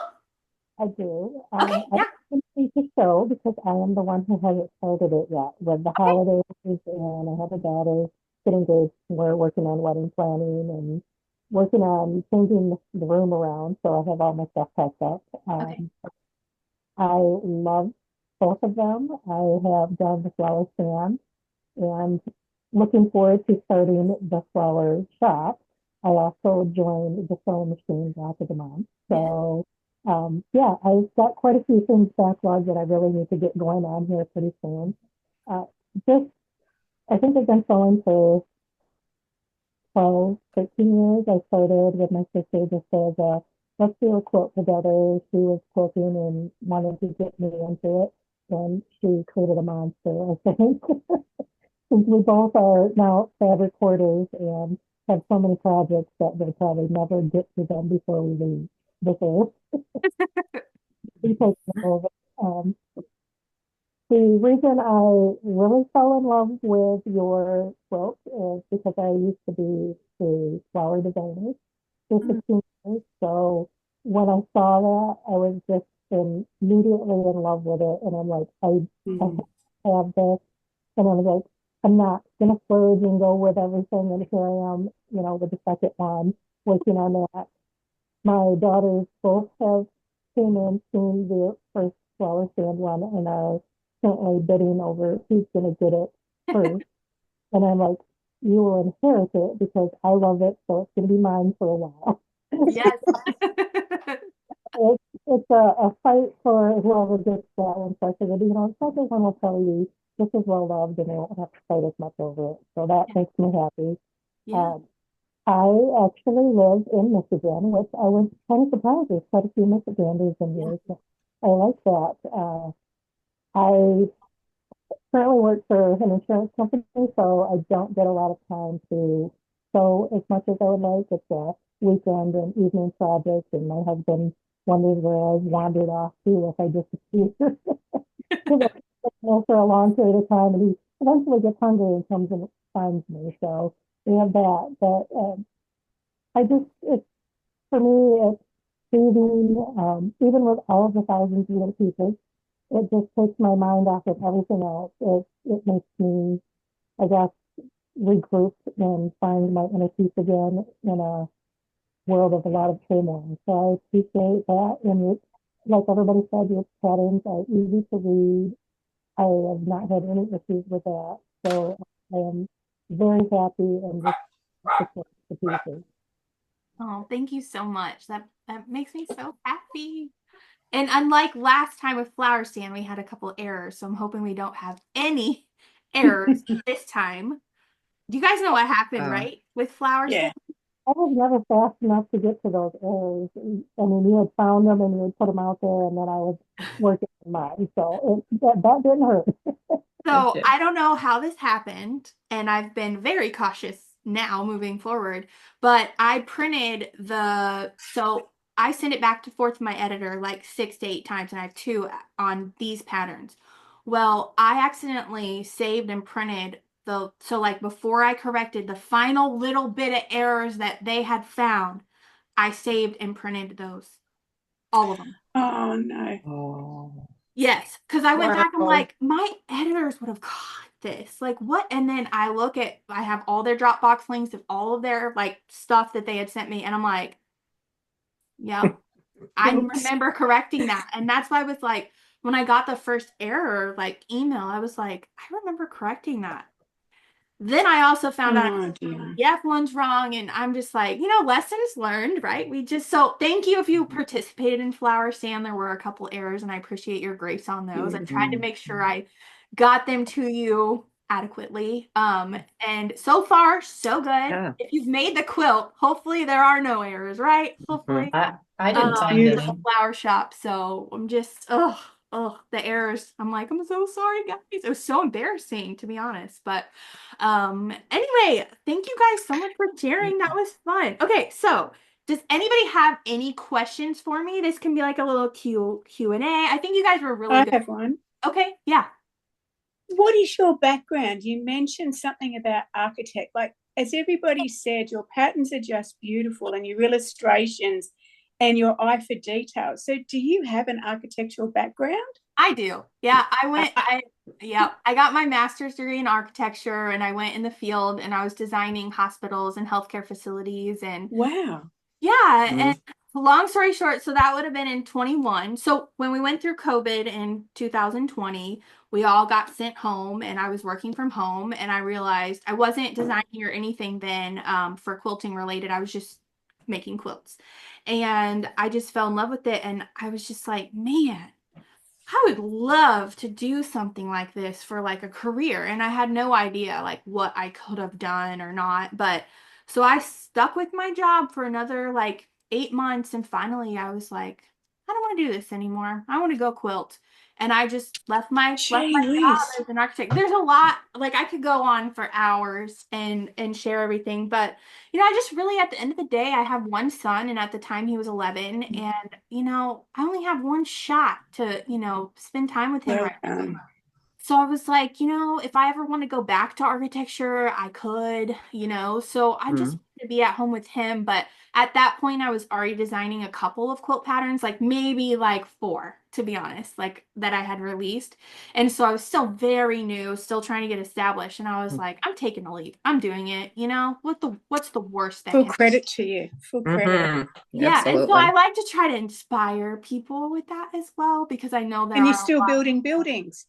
I do. Okay, yeah. I can speak to show because I am the one who hasn't started it yet. With the holidays and I have a daughter getting engaged, we're working on wedding planning and working on changing the room around. So I have all my stuff packed up. I love both of them. I have done the flower stand and looking forward to starting the flower shop. I also joined the sewing machine block of the month. So yeah, I've got quite a few things backlogged that I really need to get going on here pretty soon. Just, I think I've been sewing for 12, 13 years. I started with my sister just as a, let's do a quilt together. She was quilting and wanted to get me into it. And she created a monster, I think. Since we both are now fabric hoarders and have so many projects that we'll probably never get to them before we leave this earth. We take them over. The reason I really fell in love with your quilt is because I used to be a flower designer for 16 years. So when I saw that, I was just immediately in love with it. And I'm like, I have this. And I was like, I'm not going to splurge and go with everything. And here I am, with the second one, working on that. My daughters both have came in, seen the first flower stand one, and are constantly bidding over who's going to get it first. And I'm like, you will inherit it because I love it, so it's going to be mine for a while. Yes. It's a fight for whoever gets that one. So I figured, second one will probably be just as well loved and they won't have to fight as much over it. So that makes me happy. Yeah. I actually live in Michigan, which I was kind of surprised. There's quite a few Michiganders in here. So I like that. I currently work for an insurance company, so I don't get a lot of time to sew as much as I would like. It's a weekend and evening project, and my husband wonders where I've wandered off to if I disappear. Because I for a long period of time, and he eventually gets hungry and comes and finds me. So we have that. But it's for me, it's soothing. Even with all of the thousands of little pieces, it just takes my mind off of everything else. It makes me, I guess, regroup and find my inner peace again in a world of a lot of turmoil. So I appreciate that. And like everybody said, your patterns are easy to read. I have not had any issues with that. So I am very happy and just support the pieces. Oh, thank you so much. That makes me so happy. And unlike last time with Flower Stand, we had a couple errors, so I'm hoping we don't have any errors this time. Do you guys know what happened, right? With Flower Stand? I was never fast enough to get to those errors. I mean, you had found them and you had put them out there, and then I was working on mine. So that didn't hurt. So I don't know how this happened, and I've been very cautious now moving forward, but I printed so I sent it back and forth to my editor like 6 to 8 times, and I have 2 on these patterns. Well, I accidentally saved and printed so like before I corrected the final little bit of errors that they had found, I saved and printed those, all of them. Oh no. Oh. Yes, because I went back, I'm like, my editors would have caught this. Like, what? And then I have all their Dropbox links of all of their like stuff that they had sent me, and I'm like, yep, I remember correcting that. And that's why with like when I got the first error like email, I was like, I remember correcting that. Then I also found out the F1's wrong, and I'm just like, lessons learned, right? So thank you if you participated in Flower Stand. There were a couple errors, and I appreciate your grace on those. I tried to make sure I got them to you adequately. And so far, so good. Yeah. If you've made the quilt, hopefully there are no errors, right? Hopefully. I didn't find any. Flower Shop, so I'm just, the errors. I'm like, I'm so sorry, guys. It was so embarrassing, to be honest. But anyway, thank you guys so much for sharing. That was fun. Okay, so does anybody have any questions for me? This can be like a little Q&A. I think you guys were really good. I have one. Okay, yeah. What is your background? You mentioned something about architect. Like, as everybody said, your patterns are just beautiful, and your illustrations and your eye for detail. So do you have an architectural background? I do. Yeah, I got my master's degree in architecture, and I went in the field and I was designing hospitals and healthcare facilities. And wow. Yeah, and long story short, so that would have been in 21. So when we went through COVID in 2020, we all got sent home, and I was working from home, and I realized I wasn't designing or anything then for quilting related. I was just making quilts, and I just fell in love with it, and I was just like, man, I would love to do something like this for like a career. And I had no idea like what I could have done or not. But so I stuck with my job for another like 8 months. And finally I was like, I don't want to do this anymore. I want to go quilt. And I just left my job as an architect. There's a lot, like I could go on for hours and share everything. But, I just really, at the end of the day, I have one son, and at the time he was 11. And, I only have one shot to, spend time with him right now. So I was like, if I ever want to go back to architecture, I could, so I just wanted to be at home with him. But at that point, I was already designing a couple of quilt patterns, like maybe like 4, to be honest, like that I had released. And so I was still very new, still trying to get established. And I was like, I'm taking a leap. I'm doing it. What's the worst thing? Full credit to you. Full credit. Yeah. Absolutely. And so I like to try to inspire people with that as well, because I know that. And you're still building buildings.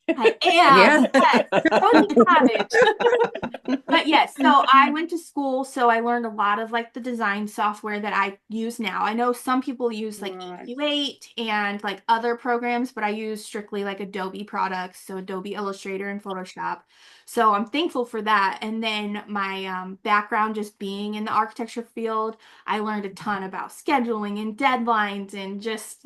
I am. Yes. Cozy cottage. But yes, so I went to school, so I learned a lot of like the design software that I use now. I know some people use like EQ8 and like other programs, but I use strictly like Adobe products, so Adobe Illustrator and Photoshop. So I'm thankful for that. And then my background just being in the architecture field, I learned a ton about scheduling and deadlines and just,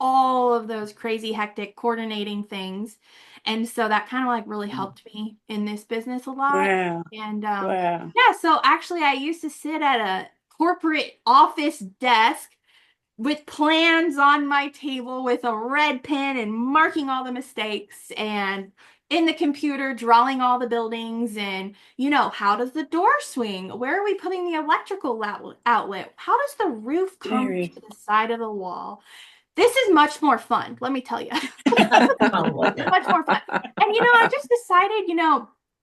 all of those crazy hectic coordinating things. And so that kind of like really helped me in this business a lot. Wow. And Wow. yeah, so actually I used to sit at a corporate office desk with plans on my table with a red pen and marking all the mistakes and in the computer drawing all the buildings and how does the door swing? Where are we putting the electrical outlet? How does the roof come to the side of the wall? This is much more fun, let me tell you. Much more fun. And I just decided,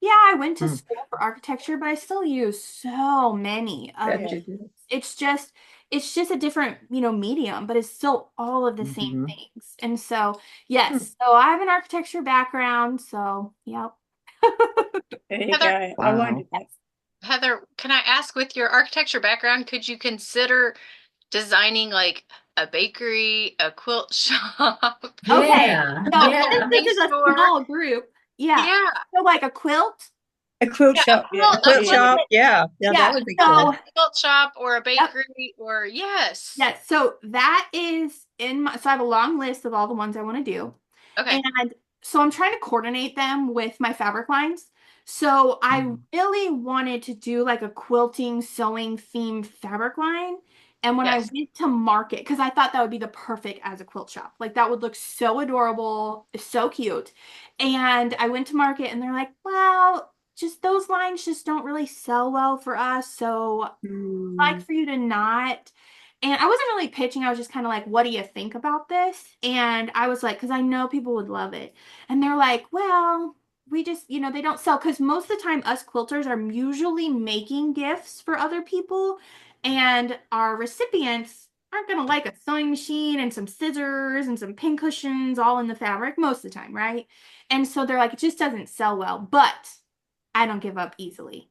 yeah, I went to school for architecture, but I still use so many of it. It's just a different, medium, but it's still all of the same things. And so, yes, so I have an architecture background, so yep. There you Heather, go. I wondered that. Heather, can I ask, with your architecture background, could you consider designing like a bakery, a quilt shop? Okay, so this is a store? small group. Yeah. Yeah. So like a quilt. A quilt shop, yeah. A quilt shop, yeah, that would be cool. A quilt shop or a bakery or yes. Yes. So that is so I have a long list of all the ones I want to do. Okay. And so I'm trying to coordinate them with my fabric lines. So I really wanted to do like a quilting, sewing themed fabric line. And when I went to market, because I thought that would be the perfect as a quilt shop, like that would look so adorable, so cute. And I went to market and they're like, well, just those lines just don't really sell well for us. So I'd like for you to not. And I wasn't really pitching. I was just kind of like, what do you think about this? And I was like, because I know people would love it. And they're like, well, we just, they don't sell. Because most of the time, us quilters are usually making gifts for other people. And our recipients aren't going to like a sewing machine and some scissors and some pin cushions all in the fabric most of the time, right? And so they're like, it just doesn't sell well. But I don't give up easily.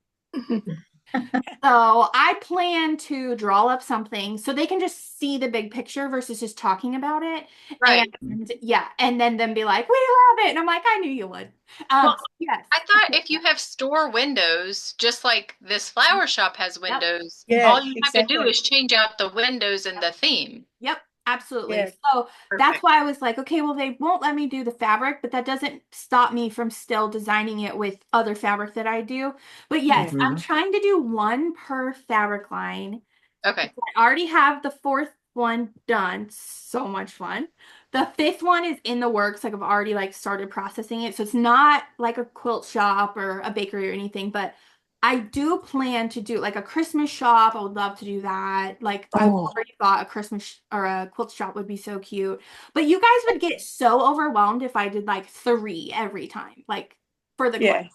So I plan to draw up something so they can just see the big picture versus just talking about it. Right. And yeah, and then be like, we love it. And I'm like, I knew you would. Yes. I thought if you have store windows, just like this flower shop has windows, Yeah, all you have to do is change out the windows and the theme. Yep. Absolutely. Yeah. So that's why I was like, okay, well, they won't let me do the fabric, but that doesn't stop me from still designing it with other fabric that I do. But yes, I'm trying to do one per fabric line. Okay. I already have the fourth one done. So much fun. The fifth one is in the works. Like I've already like started processing it. So it's not like a quilt shop or a bakery or anything, but I do plan to do like a Christmas shop. I would love to do that. Like I've already thought a Christmas or a quilt shop would be so cute. But you guys would get so overwhelmed if I did like 3 every time, like for the quilt.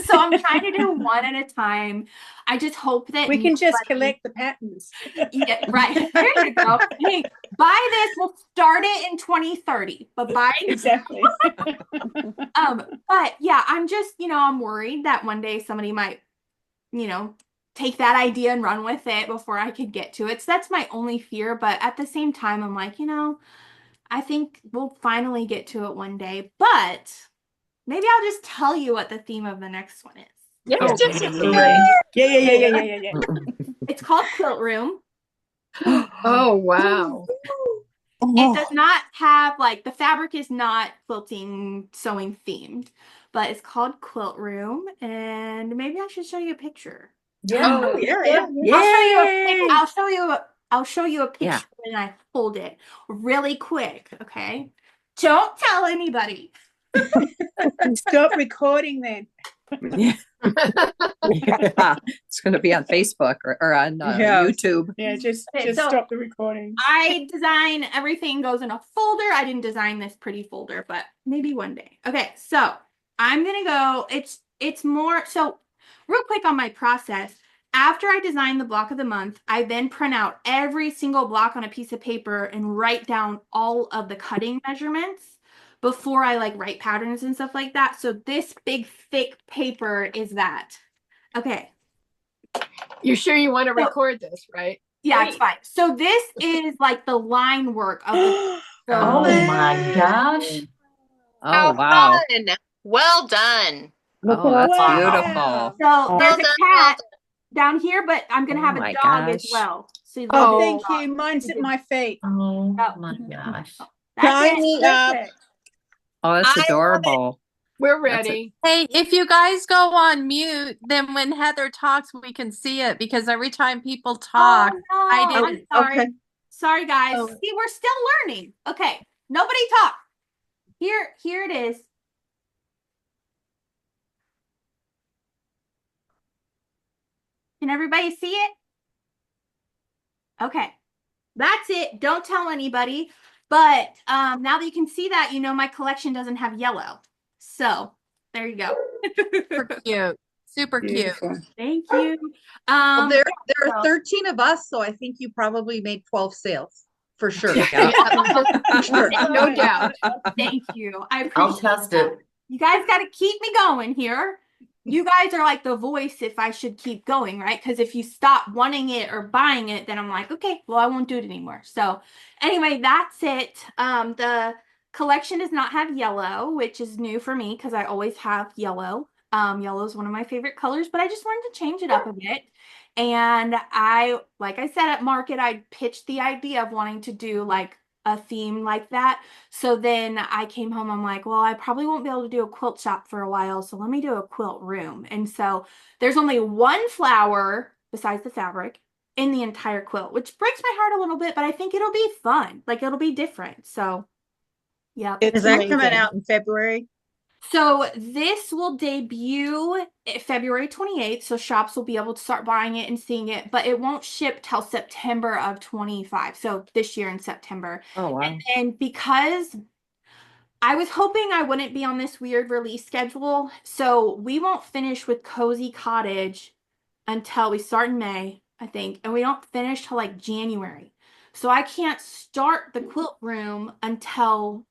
So I'm trying to do one at a time. I just hope that we can just collect the patterns. Yeah, right. There you go. Hey, buy this. We'll start it in 2030. But buy exactly. But yeah, I'm just, I'm worried that one day somebody might, take that idea and run with it before I could get to it. So that's my only fear. But at the same time, I'm like, I think we'll finally get to it one day. But maybe I'll just tell you what the theme of the next one is. Yeah. It's called Quilt Room. Oh, wow. It does not have the fabric is not quilting sewing themed, but it's called Quilt Room, and maybe I should show you a picture. Yeah. Oh, yeah. I'll show you a picture when I hold it really quick, okay? Don't tell anybody. Stop recording then. It's going to be on Facebook or on YouTube. Yeah, just stop the recording. I design everything goes in a folder. I didn't design this pretty folder, but maybe one day. Okay, so I'm gonna go. It's more so. Real quick on my process. After I design the block of the month, I then print out every single block on a piece of paper and write down all of the cutting measurements. before I like write patterns and stuff like that. So this big thick paper is that. Okay. You're sure you want to record this, right? Yeah, it's fine. So this is like the line work of the. Oh my gosh. Oh, wow. Fun. Well done. Oh, that's Wow. beautiful. So there's Well a done, cat down here, but I'm gonna Oh have a my dog as gosh. well. So Oh, thank you. Mine's at my feet. Oh my gosh. That's Sign it. me up. Perfect. Oh, that's I love it. adorable. We're That's ready. Hey, if you guys go on mute, then when Heather talks, we can see it because every time people talk, Oh no, I I'm didn't. sorry. Okay. Sorry, guys. Oh. See, we're still learning. Okay, nobody talk. Here it is. Can everybody see it? Okay, that's it. Don't tell anybody. But now that you can see that, you know my collection doesn't have yellow. So there you go. Super cute. Super cute. Beautiful. Thank you. Well, there are 13 of us, so I think you probably made 12 sales for sure. Yeah. For sure. No doubt. Thank you. I I'll appreciate test it. You guys got to keep me going here. You guys are like the voice if I should keep going, right? Because if you stop wanting it or buying it, then I'm like, okay, well, I won't do it anymore. So anyway, that's it. The collection does not have yellow, which is new for me because I always have yellow. Yellow is one of my favorite colors, but I just wanted to change it up a bit. And like I said at market, I pitched the idea of wanting to do like a theme like that. So then I came home, I'm like, well, I probably won't be able to do a quilt shop for a while, so let me do a quilt room. And so there's only one flower besides the fabric in the entire quilt, which breaks my heart a little bit, but I think it'll be fun. Like it'll be different. So yeah. Is that coming out in February? So this will debut February 28th. So shops will be able to start buying it and seeing it, but it won't ship till September of 25. So this year in September. Oh, wow. And because I was hoping I wouldn't be on this weird release schedule, so we won't finish with Cozy Cottage until we start in May, I think, and we don't finish till like January. So I can't start the quilt room until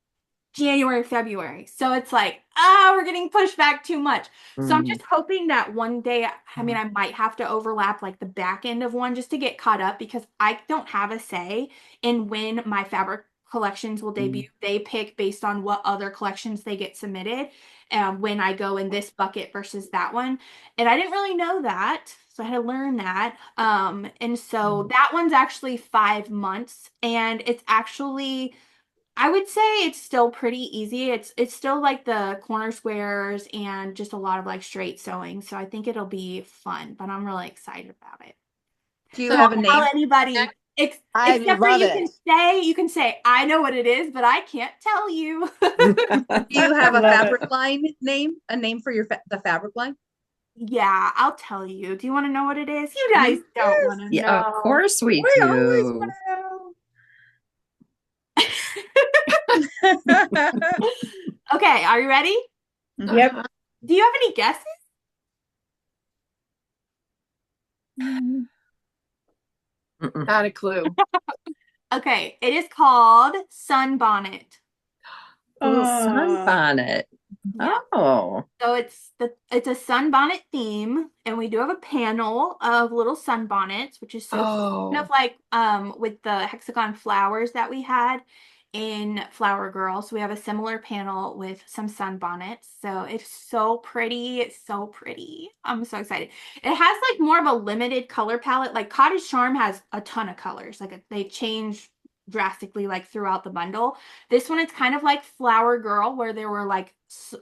January, February. So it's like, we're getting pushed back too much. So I'm just hoping that one day, I mean, I might have to overlap like the back end of one just to get caught up because I don't have a say in when my fabric collections will debut. They pick based on what other collections they get submitted and when I go in this bucket versus that one. And I didn't really know that. So I had to learn that. And so that one's actually 5 months and it's actually I would say it's still pretty easy. It's still like the corner squares and just a lot of like straight sewing. So I think it'll be fun, but I'm really excited about it. Do you So have a don't name? tell anybody I except for love you can say I know what it is, but I can't tell you. Do you have a Love it. fabric line name? A name for your the fabric line? Yeah, I'll tell you. Do you want to know what it is? You guys don't want to Yeah, know. of course we We always do. want to know. Okay, are you ready? Yep. Do you have any guesses? Not a clue. Okay, it is called Sunbonnet. Sunbonnet. Yeah. Oh. So it's a sunbonnet theme, and we do have a panel of little sunbonnets, which is so kind of like with the hexagon flowers that we had in Flower Girl. So we have a similar panel with some sunbonnets. So it's so pretty. It's so pretty. I'm so excited. It has like more of a limited color palette. Like Cottage Charm has a ton of colors. Like they change drastically like throughout the bundle. This one, it's kind of like Flower Girl, where there were like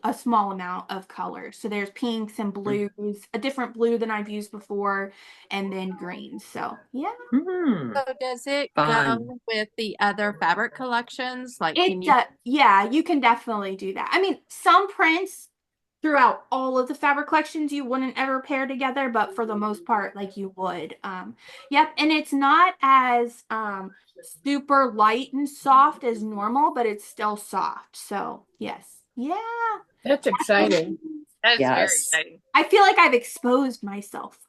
a small amount of colors. So there's pinks and blues, a different blue than I've used before, and then greens. So yeah. So does it Fun. go with the other fabric collections? Like, It can you? yeah, you can definitely do that. I mean, some prints throughout all of the fabric collections you wouldn't ever pair together, but for the most part, like you would. Yep, and it's not as super light and soft as normal, but it's still soft. So yes. Yeah. That's exciting. That's very Yes. exciting. I feel like I've exposed myself.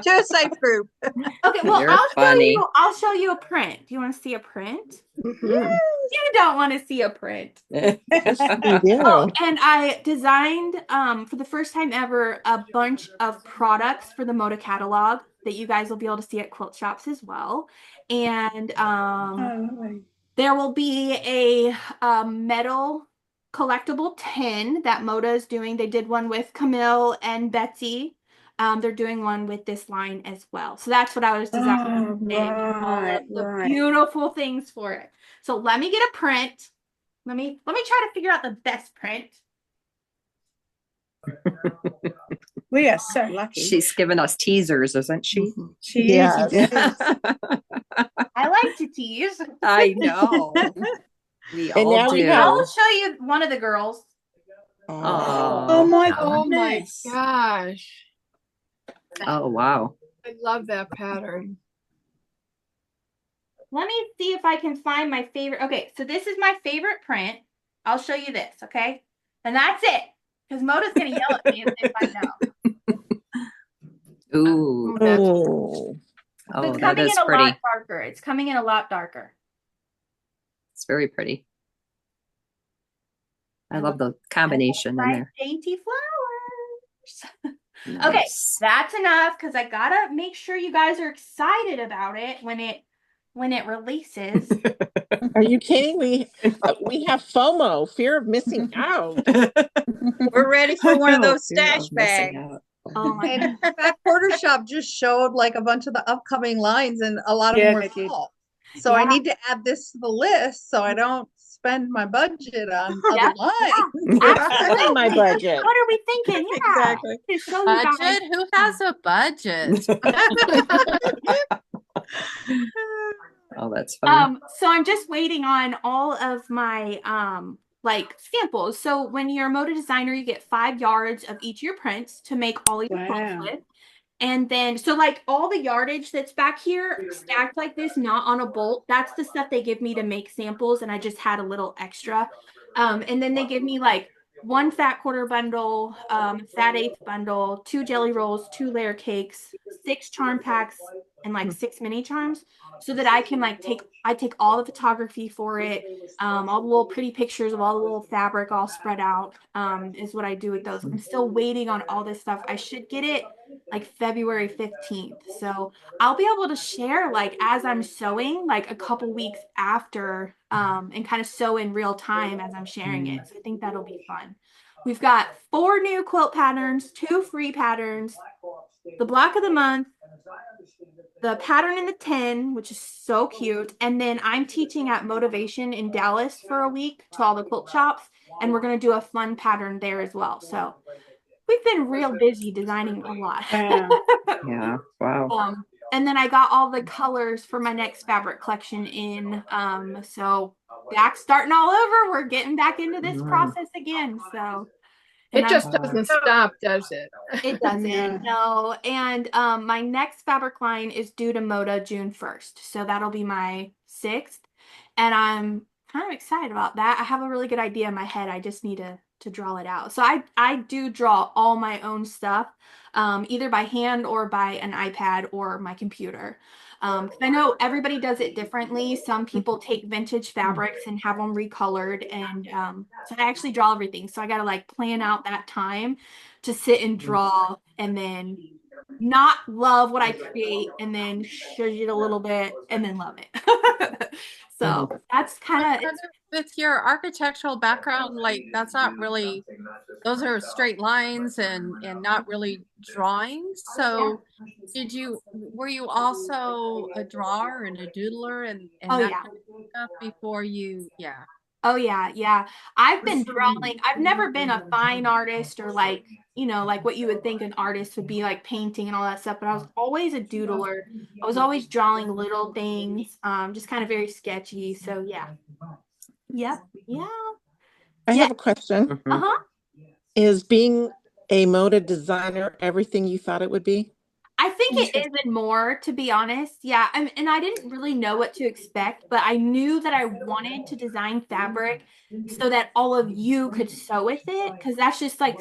To a safe group. Okay, well, You're I'll funny. show you a print. Do you want to see a print? Mhm. You don't want to see a print. Yeah. Oh, and I designed for the first time ever a bunch of products for the Moda catalog that you guys will be able to see at quilt shops as well. And there will be a metal collectible tin that Moda is doing. They did one with Camille and Betsy. They're doing one with this line as well. So that's what I was designing. All of the beautiful things for it. So let me get a print. Let me try to figure out the best print. We are so lucky. She's giving us teasers, isn't she? She is. I like to tease. I know. We And all now do. we have- I'll show you one of the girls. Oh my goodness. Gosh. Oh, wow. I love that pattern. Let me see if I can find my favorite. Okay, so this is my favorite print. I'll show you this, okay? And that's it. Because Moda's going to yell at me if I know. Ooh. Oh, It's that coming is in a pretty. lot darker. It's coming in a lot darker. It's very pretty. I love the combination in there. Dainty flowers. Nice. Okay, that's enough because I gotta make sure you guys are excited about it when it releases. Are you kidding? We have FOMO, fear of missing out. We're ready for one of those stash bags. Oh my And that quarter shop just showed like a bunch of the upcoming lines, and a lot of them were fall. So I need to add this to the list so I don't spend my budget on other lines. Absolutely. My budget. What are we thinking? Yeah. Exactly. Budget? Who has a budget? Oh, that's funny. So I'm just waiting on all of my like samples. So when you're a Moda designer, you get 5 yards of each of your prints to make all of your quilts with. And then, so like all the yardage that's back here stacked like this, not on a bolt, that's the stuff they give me to make samples. And I just had a little extra. And then they give me like 1 fat quarter bundle, fat eighth bundle, 2 jelly rolls, 2 layer cakes, 6 charm packs, and like 6 mini charms, so that I can like take all the photography for it, all the little pretty pictures of all the little fabric all spread out, is what I do with those. I'm still waiting on all this stuff. I should get it like February 15th. So I'll be able to share like as I'm sewing, like a couple weeks after, and kind of sew in real time as I'm sharing it. So I think that'll be fun. We've got 4 new quilt patterns, 2 free patterns, the block of the month, the pattern in the tin, which is so cute. And then I'm teaching at Motivation in Dallas for a week to all the quilt shops, and we're going to do a fun pattern there as well. So we've been real busy designing a lot. Yeah, wow. And then I got all the colors for my next fabric collection in. So back starting all over. We're getting back into this process again. So it just doesn't stop, does it? It doesn't, no. And my next fabric line is due to Moda June 1st. So that'll be my 6th. And I'm kind of excited about that. I have a really good idea in my head. I just need to draw it out. So I do draw all my own stuff, either by hand or by an iPad or my computer. I know everybody does it differently. Some people take vintage fabrics and have them recolored, and so I actually draw everything. So I got to like plan out that time to sit and draw, and then not love what I create, and then shush it a little bit, and then love it. So that's kind of with your architectural background, like that's not really, those are straight lines and not really drawings. So were you also a drawer and a doodler and that kind of stuff before you? Oh yeah. I've been drawing. I've never been a fine artist, or like, like what you would think an artist would be, like painting and all that stuff, but I was always a doodler. I was always drawing little things, just kind of very sketchy. So yeah. I have a question. Is being a Moda designer everything you thought it would be? I think it is and more, to be honest. Yeah, and I didn't really know what to expect, but I knew that I wanted to design fabric so that all of you could sew with it, because that's just like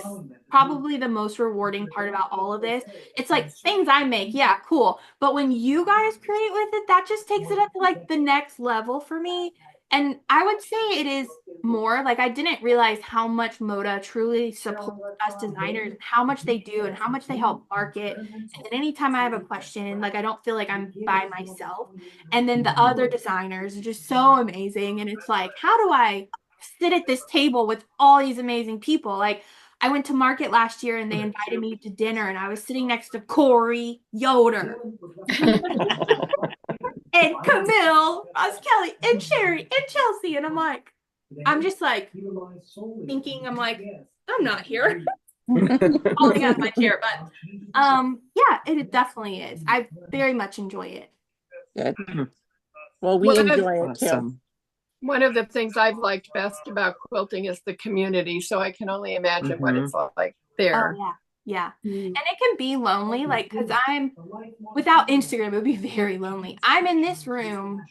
probably the most rewarding part about all of this. It's like things I make, yeah, cool. But when you guys create with it, that just takes it up to like the next level for me. And I would say it is more like I didn't realize how much Moda truly supports us designers and how much they do and how much they help market. And anytime I have a question, like I don't feel like I'm by myself. And then the other designers are just so amazing. And it's like, how do I sit at this table with all these amazing people? Like I went to market last year and they invited me to dinner and I was sitting next to Corey Yoder. And Camille, Ross Kelly, and Sherry, and Chelsea. And I'm just like thinking, I'm like, I'm not here. Falling out of my chair. But yeah, it definitely is. I very much enjoy it. Good. Well, we enjoy it too. One of the things I've liked best about quilting is the community. So I can only imagine what it's like there. Oh, yeah. Yeah. And it can be lonely, like, because without Instagram, it would be very lonely. I'm in this room.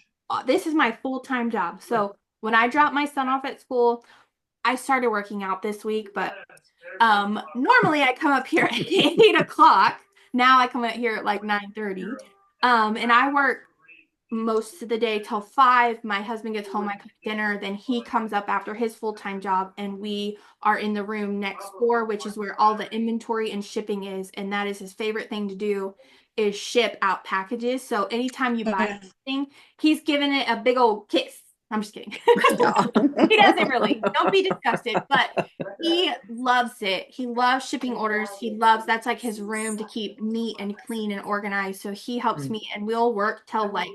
This is my full-time job. So when I drop my son off at school, I started working out this week, but normally I come up here at 8 o'clock. Now I come out here at like 9:30. And I work most of the day till 5. My husband gets home, I cook dinner, then he comes up after his full-time job and we are in the room next door, which is where all the inventory and shipping is. And that is his favorite thing to do, is ship out packages. So anytime you buy something, he's giving it a big old kiss. I'm just kidding. He doesn't really. Don't be disgusted. But he loves it. He loves shipping orders. That's like his room to keep neat and clean and organized. So he helps me and we'll work till like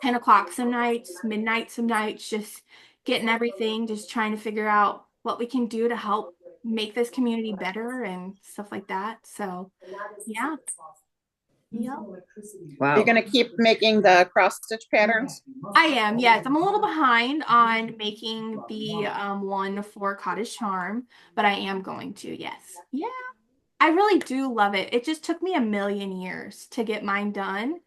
10 o'clock some nights, midnight some nights, just getting everything, just trying to figure out what we can do to help make this community better and stuff like that. So yeah. Yeah. Wow. You're going to keep making the cross stitch patterns? I am, yes. I'm a little behind on making the one for Cottage Charm, but I am going to, yes. Yeah. I really do love it. It just took me a million years to get mine done.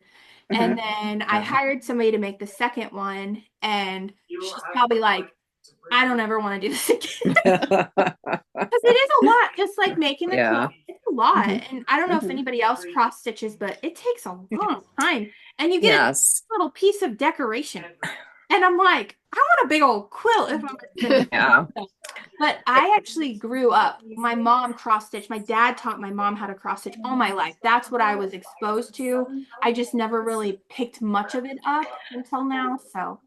And then I hired somebody to make the second one, and she's probably like, I don't ever want to do this again. Because it is a lot, just like making the quilt. It's a lot. And I don't know if anybody else cross stitches, but it takes a long time. And you get a little piece of decoration. And I'm like, I want a big old quilt if I'm But I actually grew up. My mom cross stitched. My dad taught my mom how to cross stitch all my life. That's what I was exposed to. I just never really picked much of it up until now. So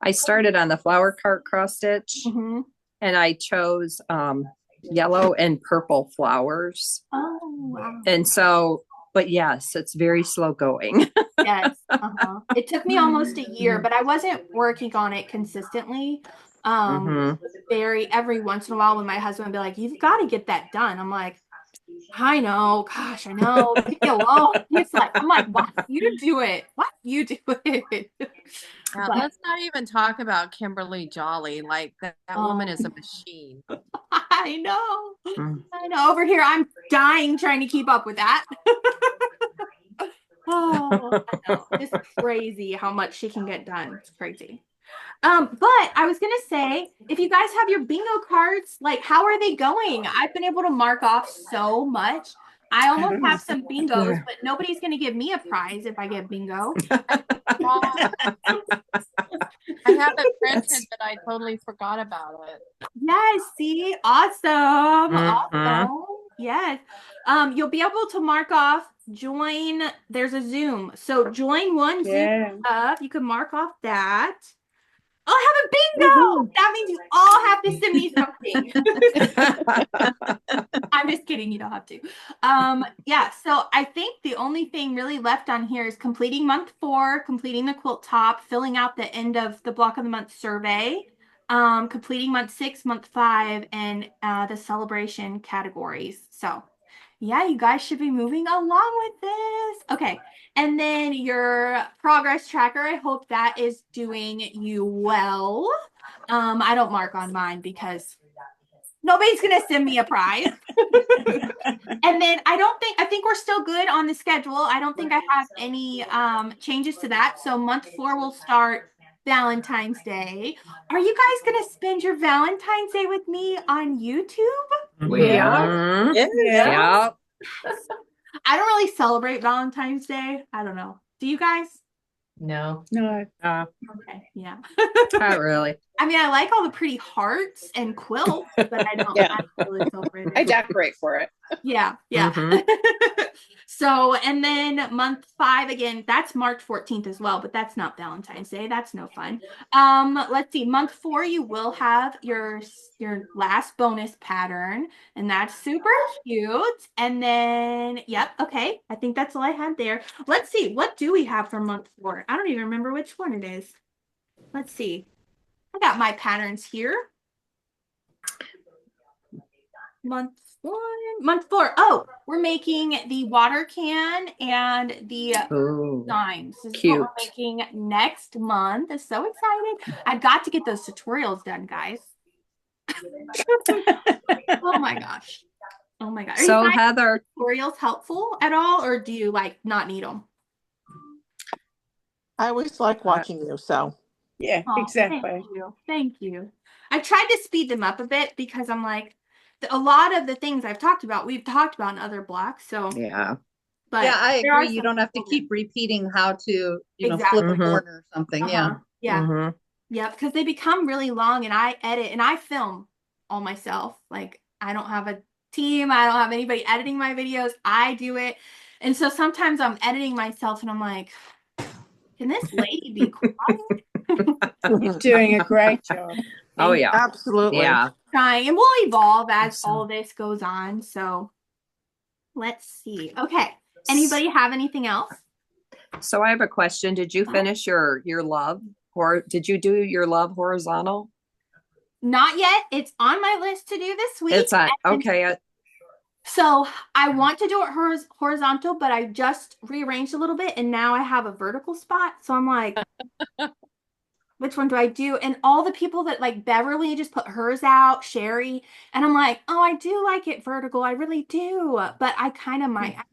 I started on the flower cart cross stitch and I chose yellow and purple flowers. Oh, wow. And so, but yes, it's very slow going. Yes. It took me almost a year, but I wasn't working on it consistently. Every once in a while when my husband would be like, you've got to get that done. I'm like, I know, gosh, I know. Leave me alone. I'm like, why do you do it? Why do you do it? Yeah, let's not even talk about Kimberly Jolly. Like that woman is a machine. I know. I know. Over here, I'm dying trying to keep up with that. Oh, I know. It's crazy how much she can get done. It's crazy. But I was gonna say, if you guys have your bingo cards, like how are they going? I've been able to mark off so much. I almost have some bingos, but nobody's gonna give me a prize if I get bingo. I have it printed, but I totally forgot about it. Yes, see, awesome. Awesome. Yes. You'll be able to mark off join. There's a Zoom. So join one Zoom up. You can mark off that. I'll have a bingo. That means you all have to send me something. I'm just kidding. You don't have to. Yeah. So I think the only thing really left on here is completing month 4, completing the quilt top, filling out the end of the block of the month survey, completing month 6, month 5, and the celebration categories. So yeah, you guys should be moving along with this. Okay. And then your progress tracker, I hope that is doing you well. I don't mark on mine because Nobody's gonna send me a prize. And then I think we're still good on the schedule. I don't think I have any changes to that. So month 4 will start Valentine's Day. Are you guys gonna spend your Valentine's Day with me on YouTube? We are. Yeah. I don't really celebrate Valentine's Day. I don't know. Do you guys? No. No. Okay, yeah. Not really. I mean, I like all the pretty hearts and quilts, but I don't, Yeah. I don't really celebrate I it. decorate for it. Yeah, yeah. So, and then month 5 again, that's March 14th as well, but that's not Valentine's Day. That's no fun. Let's see. Month 4, you will have your last bonus pattern, and that's super cute. And then, yep, okay. I think that's all I had there. Let's see. What do we have for month 4? I don't even remember which one it is. Let's see. I got my patterns here. Month 4. Oh, we're making the water can and the signs. This is what we're making next month. I'm so excited. I've got to get those tutorials done, guys. Oh my gosh. Oh my gosh. So Heather, tutorials helpful at all, or do you like not need them? I always like watching you, so. Yeah, exactly. Thank you. Thank you. I tried to speed them up a bit because I'm like, a lot of the things I've talked about, we've talked about in other blocks. So yeah. But yeah, I agree. You don't have to keep repeating how to, you know, flip a corner or something. Yeah. Yeah. Yeah, because they become really long, and I edit and I film all myself. Like, I don't have a team. I don't have anybody editing my videos. I do it. And so sometimes I'm editing myself and I'm like, can this lady be quiet? You're doing a great job. Oh yeah, absolutely. Yeah. Trying, and we'll evolve as all this goes on. So let's see. Okay. Anybody have anything else? So I have a question. Did you finish your love, or did you do your love horizontal? Not yet. It's on my list to do this week. It's on. Okay. So I want to do it horizontal, but I just rearranged a little bit, and now I have a vertical spot. So I'm like, which one do I do? And all the people that like Beverly just put hers out, Sherry, and I'm like, oh, I do like it vertical. I really do. But I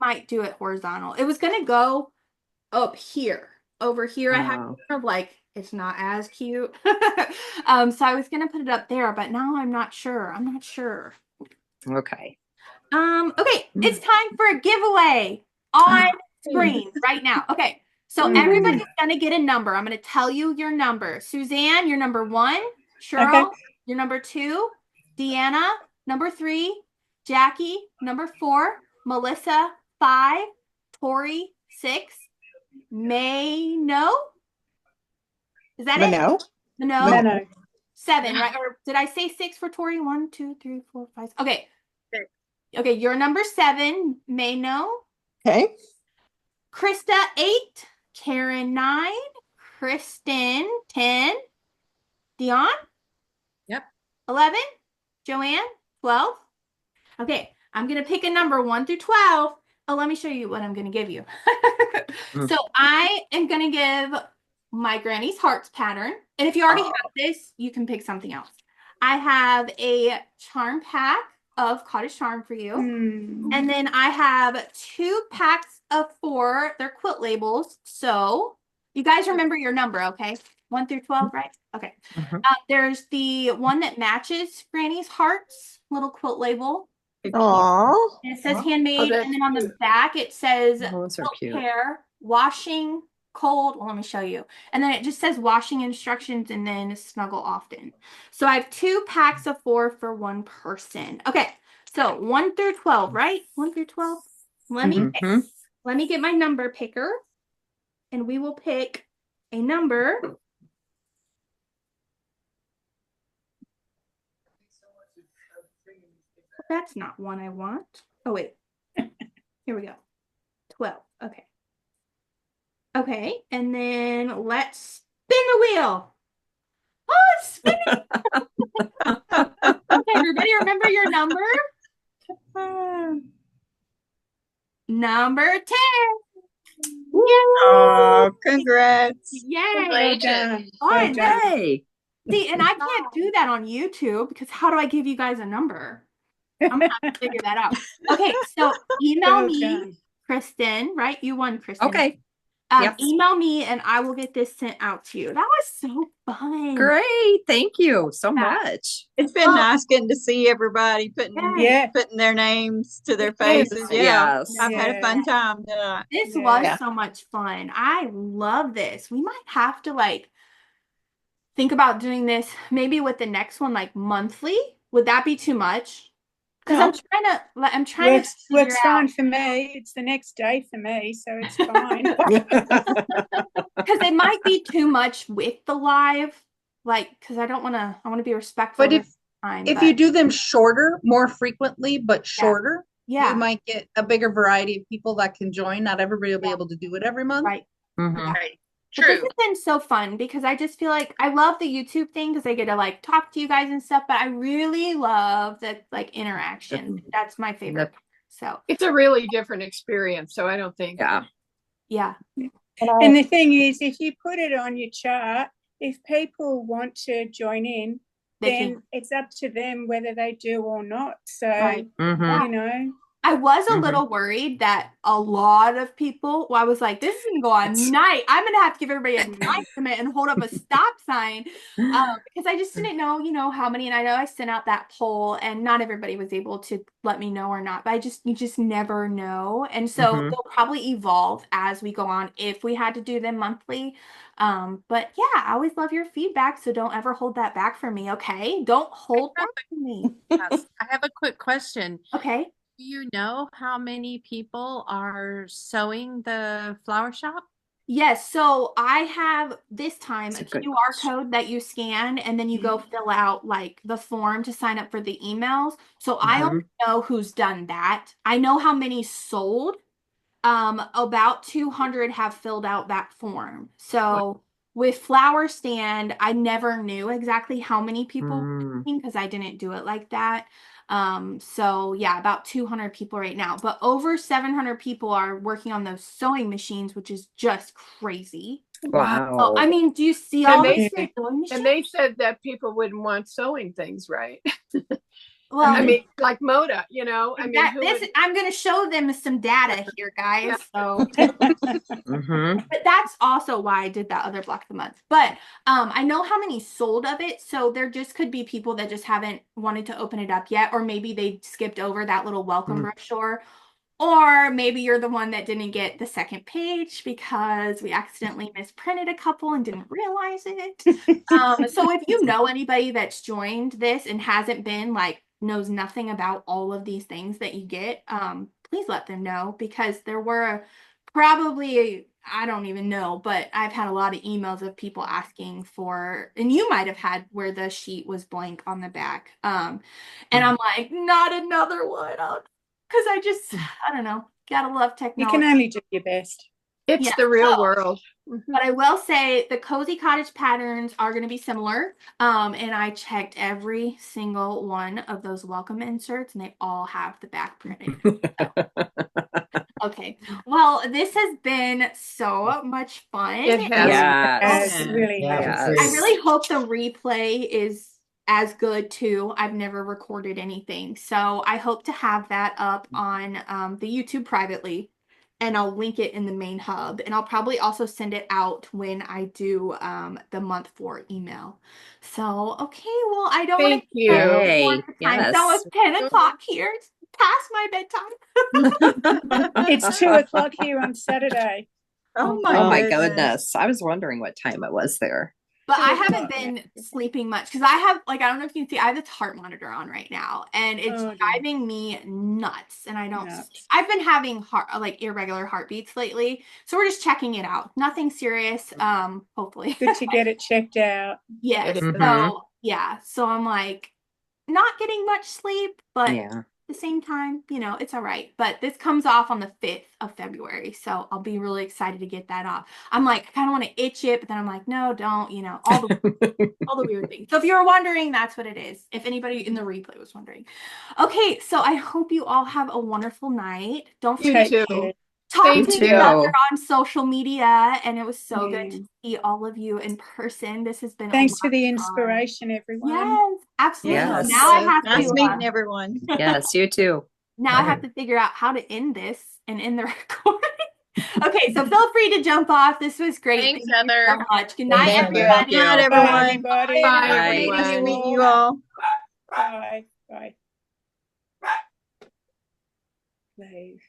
might do it horizontal. It was going to go up here. Over here, I have kind of like, it's not as cute. So I was going to put it up there, but now I'm not sure. Okay. Okay, it's time for a giveaway on screen right now. Okay, so everybody's gonna get a number. I'm gonna tell you your number. Suzanne, you're number 1. Cheryl, you're number 2. Deanna, number 3. Jackie, number 4. Melissa, 5. Tori, 6. Mano? Is that Mano? it? Mano. 7, right? Or did I say 6 for Tori? 1, 2, 3, 4, 5. Okay. Okay, you're number 7, Mano. Okay. Krista, 8. Karen, 9. Kristen, 10. Dion? Yep. 11. Joanne, 12. Okay, I'm going to pick a number 1 through 12. Oh, let me show you what I'm going to give you. So I am going to give my Granny's Hearts pattern. And if you already have this, you can pick something else. I have a charm pack of Cottage Charm for you. And then I have 2 packs of 4. They're quilt labels. So you guys remember your number, okay? 1 through 12, right? Okay. There's the one that matches Granny's Hearts little quilt label. Aww. And it says handmade. And then on the back, it says quilt care, washing, cold. Well, let me show you. And then it just says washing instructions and then snuggle often. So I have 2 packs of 4 for 1 person. Okay. So 1 through 12, right? 1 through 12. Let me get my number picker, and we will pick a number. That's not one I want. Oh, wait. Here we go. 12. Okay. Okay, and then let's spin the wheel. Oh, it's spinning. Okay, everybody remember your number? Number 10. Oh, congrats. Yay. Congratulations. Yay. See, and I can't do that on YouTube because how do I give you guys a number? I'm gonna have to figure that out. Okay, so email me, Kristen, right? You won, Kristen. Okay. Yes. Email me and I will get this sent out to you. That was so fun. Great. Thank you so much. It's been nice getting to see everybody putting their names to their faces. Yes. I've had a fun time tonight. This was so much fun. I love this. We might have to like think about doing this maybe with the next one, like monthly. Would that be too much? Because I'm trying to works fine for me. It's the next day for me, so it's fine. Because it might be too much with the live, like because I want to be respectful. But if you do them shorter, more frequently, but shorter, you might get a bigger variety of people that can join. Not everybody will be able to do it every month. Right. Right. But this has been so fun because I just feel like I love the YouTube thing because I get to like talk to you guys and stuff, but I really love the like interaction. That's my favorite. So it's a really different experience. So I don't think. Yeah. And the thing is, if you put it on your chart, if people want to join in, then it's up to them whether they do or not. So, you know. I was a little worried that a lot of people, I was like, this is going to go on night. I'm going to have to give everybody a night limit and hold up a stop sign because I just didn't know, how many. And I know I sent out that poll and not everybody was able to let me know or not, but you just never know. And so they'll probably evolve as we go on if we had to do them monthly. But yeah, I always love your feedback. So don't ever hold that back from me. Okay. Don't hold that from me. Yes. I have a quick question. Okay. Do you know how many people are sewing the flower shop? Yes, so I have this time a QR code that you scan and then you go fill out like the form to sign up for the emails. So I only know who's done that. I know how many sold. About 200 have filled out that form. So with Flower Stand, I never knew exactly how many people were because I didn't do it like that. So yeah, about 200 people right now, but over 700 people are working on those sewing machines, which is just crazy. Wow. Oh, I mean, do you see all these sewing machines? And they said that people wouldn't want sewing things, right? Well, I mean, like Moda, I'm going to show them some data here, guys. So, but that's also why I did that other block of the month. But I know how many sold of it, so there just could be people that just haven't wanted to open it up yet, or maybe they skipped over that little welcome brochure, or maybe you're the one that didn't get the second page because we accidentally misprinted a couple and didn't realize it. So if you know anybody that's joined this and hasn't been like knows nothing about all of these things that you get, please let them know because there were probably, I don't even know, but I've had a lot of emails of people asking for, and you might have had where the sheet was blank on the back. And I'm like, not another one. Because I don't know, gotta love technology. You can only do your best. It's the real world. But I will say the Cozy Cottage patterns are going to be similar. And I checked every single one of those welcome inserts and they all have the back printed. Okay. Well, this has been so much fun. It has. Yes, really has. I really hope the replay is as good too. I've never recorded anything. So I hope to have that up on the YouTube privately. And I'll link it in the main hub. And I'll probably also send it out when I do the month 4 email. So, okay, well, I don't want to keep Hey, time. So it's 10 o'clock here. It's past my bedtime. It's 2 o'clock here on Saturday. Oh my goodness. I was wondering what time it was there. But I haven't been sleeping much because I have, like, I don't know if you can see, I have this heart monitor on right now and it's driving me nuts and I don't sleep. I've been having irregular heartbeats lately. So we're just checking it out. Nothing serious. Hopefully. Good to get it checked out. Yes. So yeah. So I'm like not getting much sleep, but at the same time, it's all right. But this comes off on the 5th of February. So I'll be really excited to get that off. I'm like, I kind of want to itch it, but then I'm like, no, don't, all the weird things. So if you were wondering, that's what it is. If anybody in the replay was wondering. Okay. So I hope you all have a wonderful night. Don't forget to talk to You each other too. on social media, and it was so good to see all of you in person. This has been Thanks a for lot the of fun. inspiration, everyone. Yes, absolutely. Yes. Now I have Nice to meeting everyone. Yes, you too. now I have to figure out how to end this and end the recording. Okay, so feel free to jump off. This was great. Thanks, Thank you Heather. so much. Good night, Thank you. everybody. Good night, Bye, everyone. everybody. Bye, Nice everyone. meeting Meeting you all. Bye. Bye. Leave.